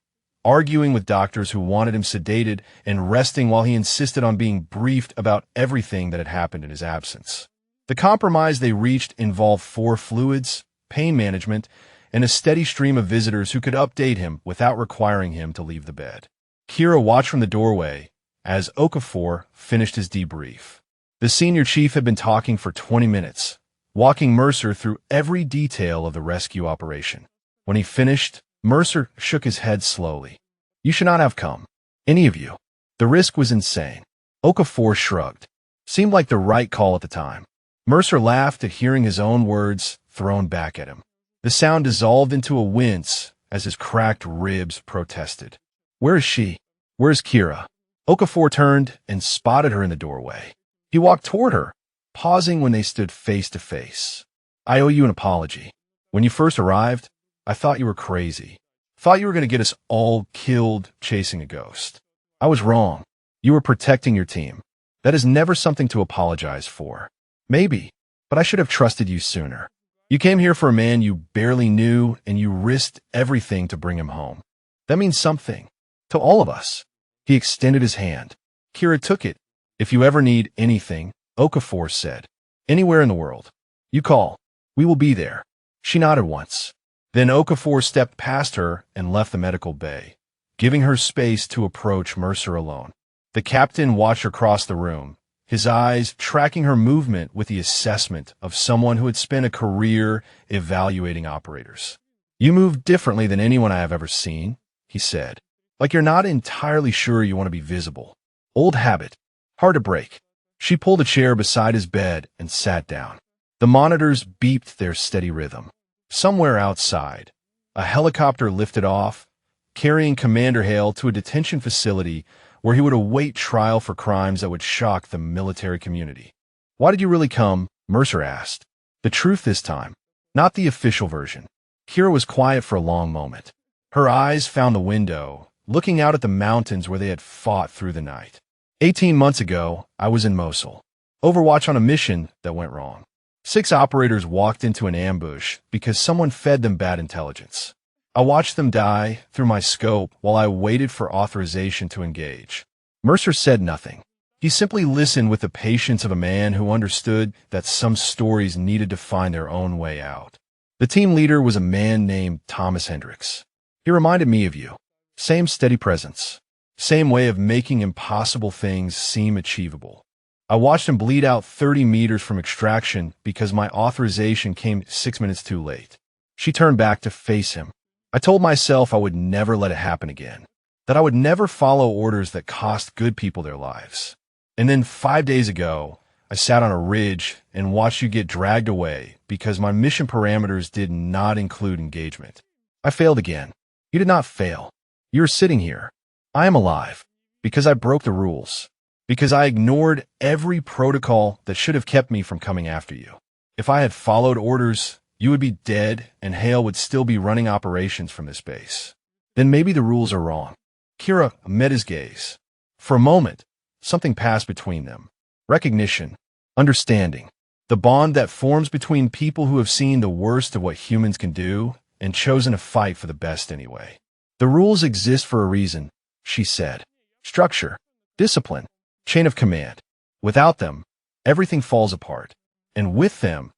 arguing with doctors who wanted him sedated and resting while he insisted on being briefed about everything that had happened in his absence. The compromise they reached involved 4 fluids, pain management, and a steady stream of visitors who could update him without requiring him to leave the bed. Kira watched from the doorway as Okafor finished his debrief. The senior chief had been talking for 20 minutes, walking Mercer through every detail of the rescue operation. When he finished, Mercer shook his head slowly. "You should not have come. Any of you. The risk was insane." Okafor shrugged. Seemed like the right call at the time. Mercer laughed at hearing his own words thrown back at him. The sound dissolved into a wince as his cracked ribs protested. "Where is she? Where is Kira?" Okafor turned and spotted her in the doorway. He walked toward her, pausing when they stood face to face. "I owe you an apology. When you first arrived, I thought you were crazy. Thought you were going to get us all killed chasing a ghost. I was wrong. You were protecting your team. That is never something to apologize for. Maybe, but I should have trusted you sooner. You came here for a man you barely knew, and you risked everything to bring him home. That means something. To all of us." He extended his hand. Kira took it. "If you ever need anything," Okafor said, "anywhere in the world, you call. We will be there." She nodded once. Then Okafor stepped past her and left the medical bay, giving her space to approach Mercer alone. The captain watched her cross the room, his eyes tracking her movement with the assessment of someone who had spent a career evaluating operators. "You move differently than anyone I have ever seen," he said. "Like you're not entirely sure you want to be visible. Old habit. Hard to break." She pulled a chair beside his bed and sat down. The monitors beeped their steady rhythm. Somewhere outside, a helicopter lifted off, carrying Commander Hale to a detention facility where he would await trial for crimes that would shock the military community. "Why did you really come?" Mercer asked. "The truth this time, not the official version." Kira was quiet for a long moment. Her eyes found the window, looking out at the mountains where they had fought through the night. 18 months ago, I was in Mosul. Overwatch on a mission that went wrong. 6 operators walked into an ambush because someone fed them bad intelligence. I watched them die through my scope while I waited for authorization to engage. Mercer said nothing. He simply listened with the patience of a man who understood that some stories needed to find their own way out. The team leader was a man named Thomas Hendricks. He reminded me of you. Same steady presence. Same way of making impossible things seem achievable. I watched him bleed out 30 meters from extraction because my authorization came 6 minutes too late. She turned back to face him. I told myself I would never let it happen again, that I would never follow orders that cost good people their lives. And then 5 days ago, I sat on a ridge and watched you get dragged away because my mission parameters did not include engagement. I failed again. You did not fail. You are sitting here. I am alive because I broke the rules, because I ignored every protocol that should have kept me from coming after you. If I had followed orders, you would be dead and Hale would still be running operations from this base. Then maybe the rules are wrong. Kira met his gaze. For a moment, something passed between them. Recognition, understanding, the bond that forms between people who have seen the worst of what humans can do and chosen to fight for the best anyway. The rules exist for a reason, she said. Structure, discipline, chain of command. Without them, everything falls apart. And with them,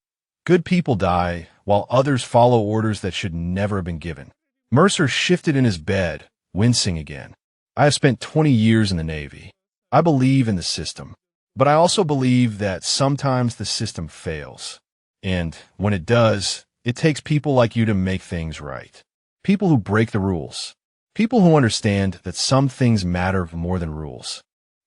good people die while others follow orders that should never have been given. Mercer shifted in his bed, wincing again. I have spent 20 years in the Navy. I believe in the system, but I also believe that sometimes the system fails. And when it does, it takes people like you to make things right. People who break the rules. People who understand that some things matter more than rules.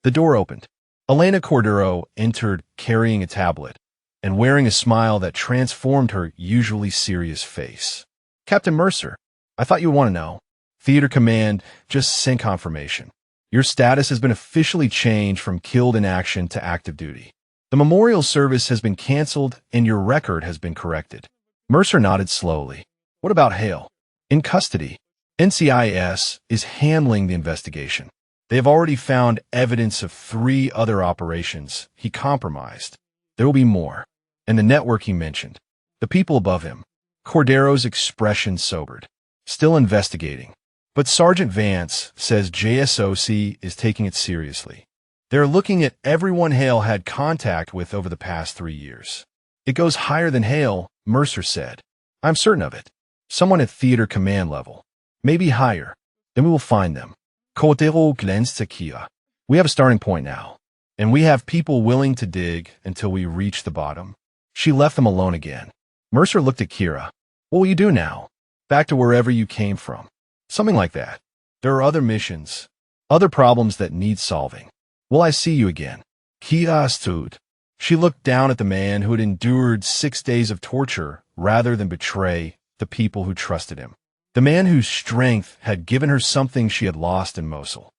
The door opened. Elena Cordero entered carrying a tablet and wearing a smile that transformed her usually serious face. Captain Mercer, I thought you would want to know. Theater Command just sent confirmation. Your status has been officially changed from killed in action to active duty. The memorial service has been canceled and your record has been corrected. Mercer nodded slowly. What about Hale? In custody. NCIS is handling the investigation. They have already found evidence of 3 other operations he compromised. There will be more. And the network he mentioned. The people above him. Cordero's expression sobered. Still investigating. But Sergeant Vance says JSOC is taking it seriously. They're looking at everyone Hale had contact with over the past 3 years. It goes higher than Hale, Mercer said. I'm certain of it. Someone at Theater Command level. Maybe higher. Then we will find them. Kotero glanced at Kia. We have a starting point now, and we have people willing to dig until we reach the bottom. She left them alone again. Mercer looked at Kira. What will you do now? Back to wherever you came from. Something like that. There are other missions, other problems that need solving. Will I see you again? Kia stood. She looked down at the man who had endured 6 days of torture rather than betray the people who trusted him. The man whose strength had given her something she had lost in Mosul.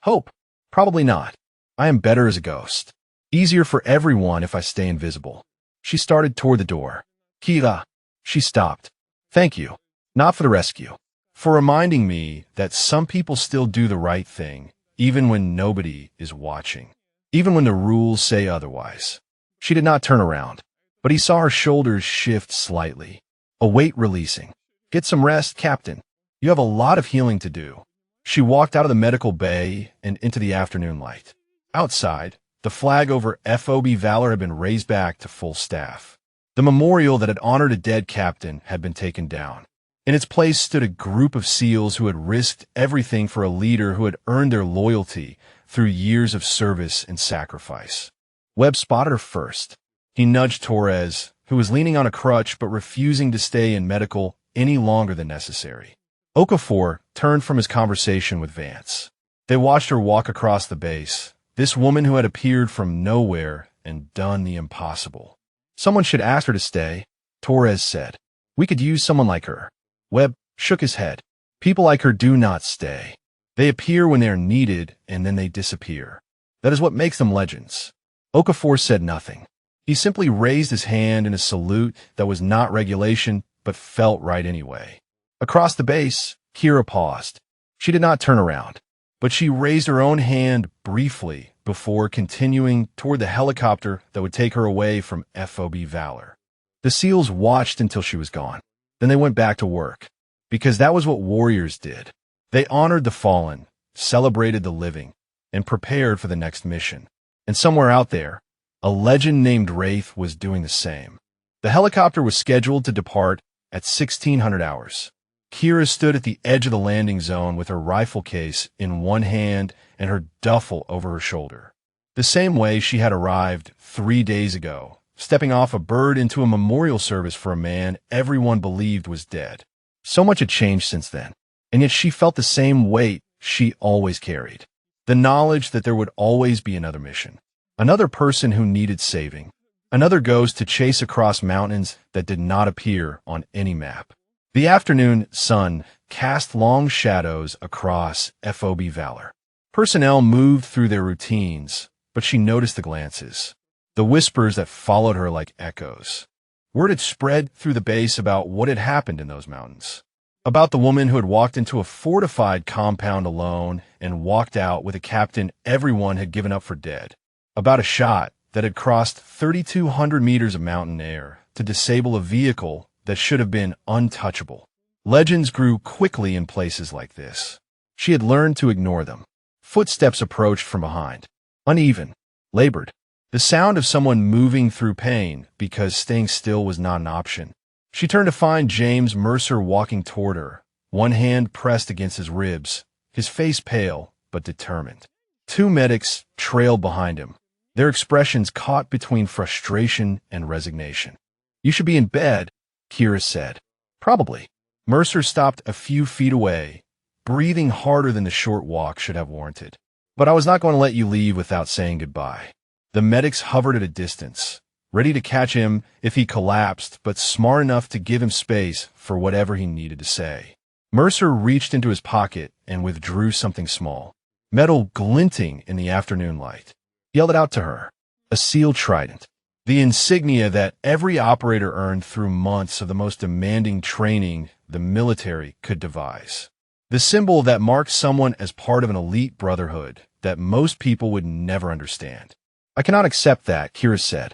Hope? Probably not. I am better as a ghost. Easier for everyone if I stay invisible. She started toward the door. Kira. She stopped. Thank you. Not for the rescue. For reminding me that some people still do the right thing, even when nobody is watching. Even when the rules say otherwise. She did not turn around, but he saw her shoulders shift slightly. A weight releasing. Get some rest, Captain. You have a lot of healing to do. She walked out of the medical bay and into the afternoon light. Outside, the flag over FOB Valor had been raised back to full staff. The memorial that had honored a dead captain had been taken down. In its place stood a group of SEALs who had risked everything for a leader who had earned their loyalty through years of service and sacrifice. Webb spotted her first. He nudged Torres, who was leaning on a crutch but refusing to stay in medical any longer than necessary. Okafor turned from his conversation with Vance. They watched her walk across the base, this woman who had appeared from nowhere and done the impossible. Someone should ask her to stay, Torres said. We could use someone like her. Webb shook his head. People like her do not stay. They appear when they are needed, and then they disappear. That is what makes them legends. Okafor said nothing. He simply raised his hand in a salute that was not regulation, but felt right anyway. Across the base, Kira paused. She did not turn around, but she raised her own hand briefly before continuing toward the helicopter that would take her away from FOB Valor. The SEALs watched until she was gone. Then they went back to work, because that was what warriors did. They honored the fallen, celebrated the living, and prepared for the next mission. And somewhere out there, a legend named Wraith was doing the same. The helicopter was scheduled to depart at 1600 hours. Kira stood at the edge of the landing zone with her rifle case in one hand and her duffel over her shoulder. The same way she had arrived 3 days ago, stepping off a bird into a memorial service for a man everyone believed was dead. So much had changed since then, and yet she felt the same weight she always carried. The knowledge that there would always be another mission, another person who needed saving, another ghost to chase across mountains that did not appear on any map. The afternoon sun cast long shadows across FOB Valor. Personnel moved through their routines, but she noticed the glances, the whispers that followed her like echoes. Word had spread through the base about what had happened in those mountains, about the woman who had walked into a fortified compound alone and walked out with a captain everyone had given up for dead, about a shot that had crossed 3,200 meters of mountain air to disable a vehicle that should have been untouchable. Legends grew quickly in places like this. She had learned to ignore them. Footsteps approached from behind, uneven, labored. The sound of someone moving through pain because staying still was not an option. She turned to find James Mercer walking toward her, one hand pressed against his ribs, his face pale but determined. 2 medics trailed behind him, their expressions caught between frustration and resignation. You should be in bed, Kira said. Probably. Mercer stopped a few feet away, breathing harder than the short walk should have warranted. But I was not going to let you leave without saying goodbye. The medics hovered at a distance, ready to catch him if he collapsed, but smart enough to give him space for whatever he needed to say. Mercer reached into his pocket and withdrew something small, metal glinting in the afternoon light. He held it out to her, a SEAL trident, the insignia that every operator earned through months of the most demanding training the military could devise. The symbol that marked someone as part of an elite brotherhood that most people would never understand. I cannot accept that, Kira said.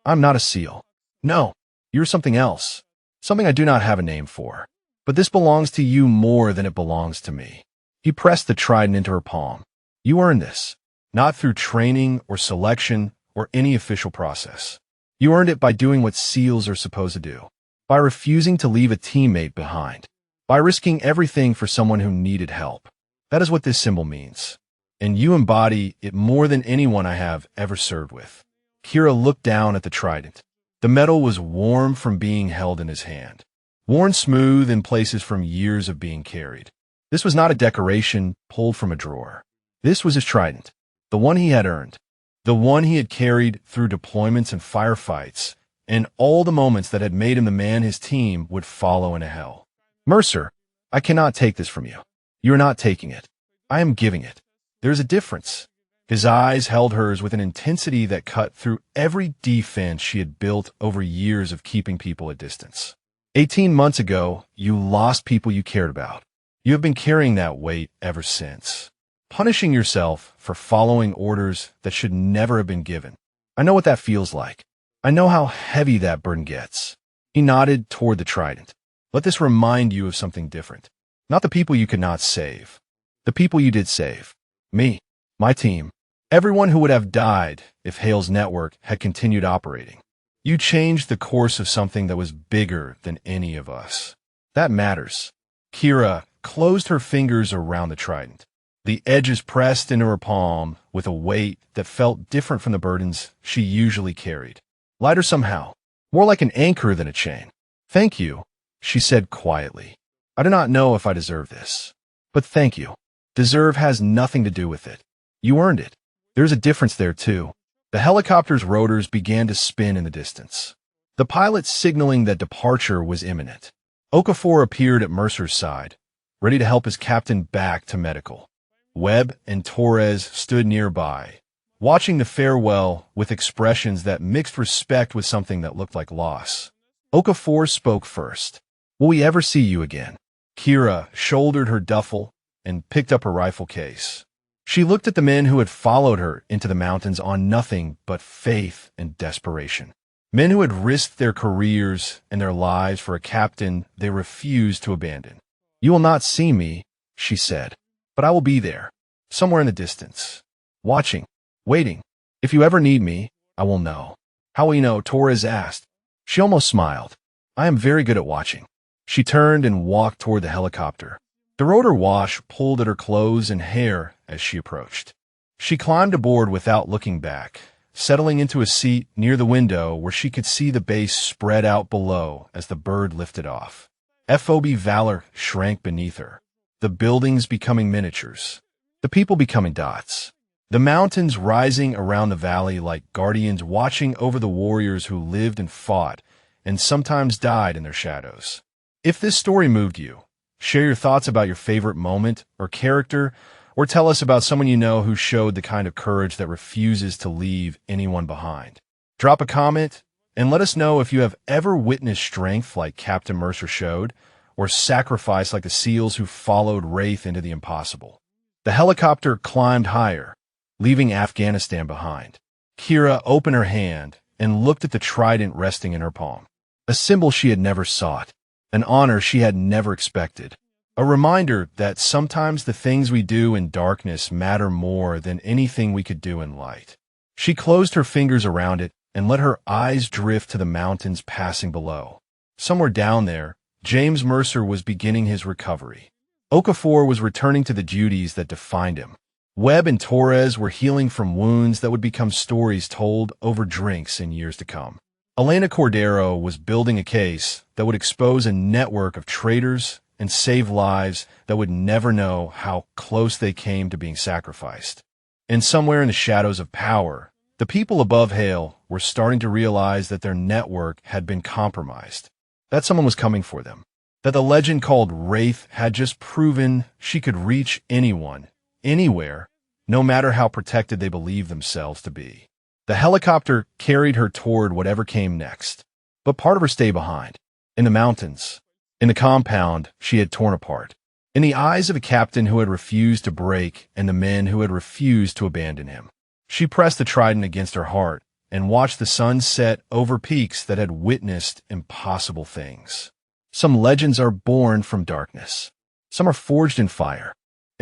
I'm not a SEAL. No, you're something else. Something I do not have a name for. But this belongs to you more than it belongs to me. He pressed the trident into her palm. You earned this, not through training or selection or any official process. You earned it by doing what SEALs are supposed to do, by refusing to leave a teammate behind, by risking everything for someone who needed help. That is what this symbol means. And you embody it more than anyone I have ever served with. Kira looked down at the trident. The metal was warm from being held in his hand, worn smooth in places from years of being carried. This was not a decoration pulled from a drawer. This was his trident, the one he had earned, the one he had carried through deployments and firefights, and all the moments that had made him the man his team would follow into hell. Mercer, I cannot take this from you. You are not taking it. I am giving it. There is a difference. His eyes held hers with an intensity that cut through every defense she had built over years of keeping people at distance. 18 months ago, you lost people you cared about. You have been carrying that weight ever since, punishing yourself for following orders that should never have been given. I know what that feels like. I know how heavy that burden gets. He nodded toward the trident. Let this remind you of something different. Not the people you could not save. The people you did save. Me, my team, everyone who would have died if Hale's network had continued operating. You changed the course of something that was bigger than any of us. That matters. Kira closed her fingers around the trident, the edges pressed into her palm with a weight that felt different from the burdens she usually carried. Lighter somehow, more like an anchor than a chain. Thank you, she said quietly. I do not know if I deserve this, but thank you. Deserve has nothing to do with it. You earned it. There's a difference there, too. The helicopter's rotors began to spin in the distance, the pilot signaling that departure was imminent. Okafor appeared at Mercer's side, ready to help his captain back to medical. Webb and Torres stood nearby, watching the farewell with expressions that mixed respect with something that looked like loss. Okafor spoke first. Will we ever see you again? Kira shouldered her duffel and picked up her rifle case. She looked at the men who had followed her into the mountains on nothing but faith and desperation. Men who had risked their careers and their lives for a captain they refused to abandon. You will not see me, she said, but I will be there, somewhere in the distance, watching, waiting. If you ever need me, I will know. How will you know? Torres asked. She almost smiled. I am very good at watching. She turned and walked toward the helicopter. The rotor wash pulled at her clothes and hair as she approached. She climbed aboard without looking back, settling into a seat near the window where she could see the base spread out below as the bird lifted off. FOB Valor shrank beneath her, the buildings becoming miniatures, the people becoming dots, the mountains rising around the valley like guardians watching over the warriors who lived and fought and sometimes died in their shadows. If this story moved you, share your thoughts about your favorite moment or character, or tell us about someone you know who showed the kind of courage that refuses to leave anyone behind. Drop a comment and let us know if you have ever witnessed strength like Captain Mercer showed, or sacrifice like the SEALs who followed Wraith into the impossible. The helicopter climbed higher, leaving Afghanistan behind. Kira opened her hand and looked at the trident resting in her palm, a symbol she had never sought, an honor she had never expected, a reminder that sometimes the things we do in darkness matter more than anything we could do in light. She closed her fingers around it and let her eyes drift to the mountains passing below. Somewhere down there, James Mercer was beginning his recovery. Okafor was returning to the duties that defined him. Webb and Torres were healing from wounds that would become stories told over drinks in years to come. Elena Cordero was building a case that would expose a network of traitors and save lives that would never know how close they came to being sacrificed. And somewhere in the shadows of power, the people above Hale were starting to realize that their network had been compromised, that someone was coming for them, that the legend called Wraith had just proven she could reach anyone, anywhere, no matter how protected they believed themselves to be. The helicopter carried her toward whatever came next, but part of her stayed behind, in the mountains, in the compound she had torn apart, in the eyes of a captain who had refused to break and the men who had refused to abandon him. She pressed the trident against her heart and watched the sun set over peaks that had witnessed impossible things. Some legends are born from darkness. Some are forged in fire.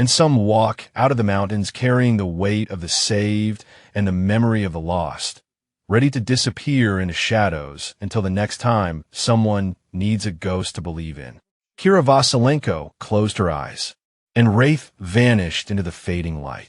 And some walk out of the mountains carrying the weight of the saved and the memory of the lost, ready to disappear into shadows until the next time someone needs a ghost to believe in. Kira Vasilenko closed her eyes. and Rafe vanished into the fading light.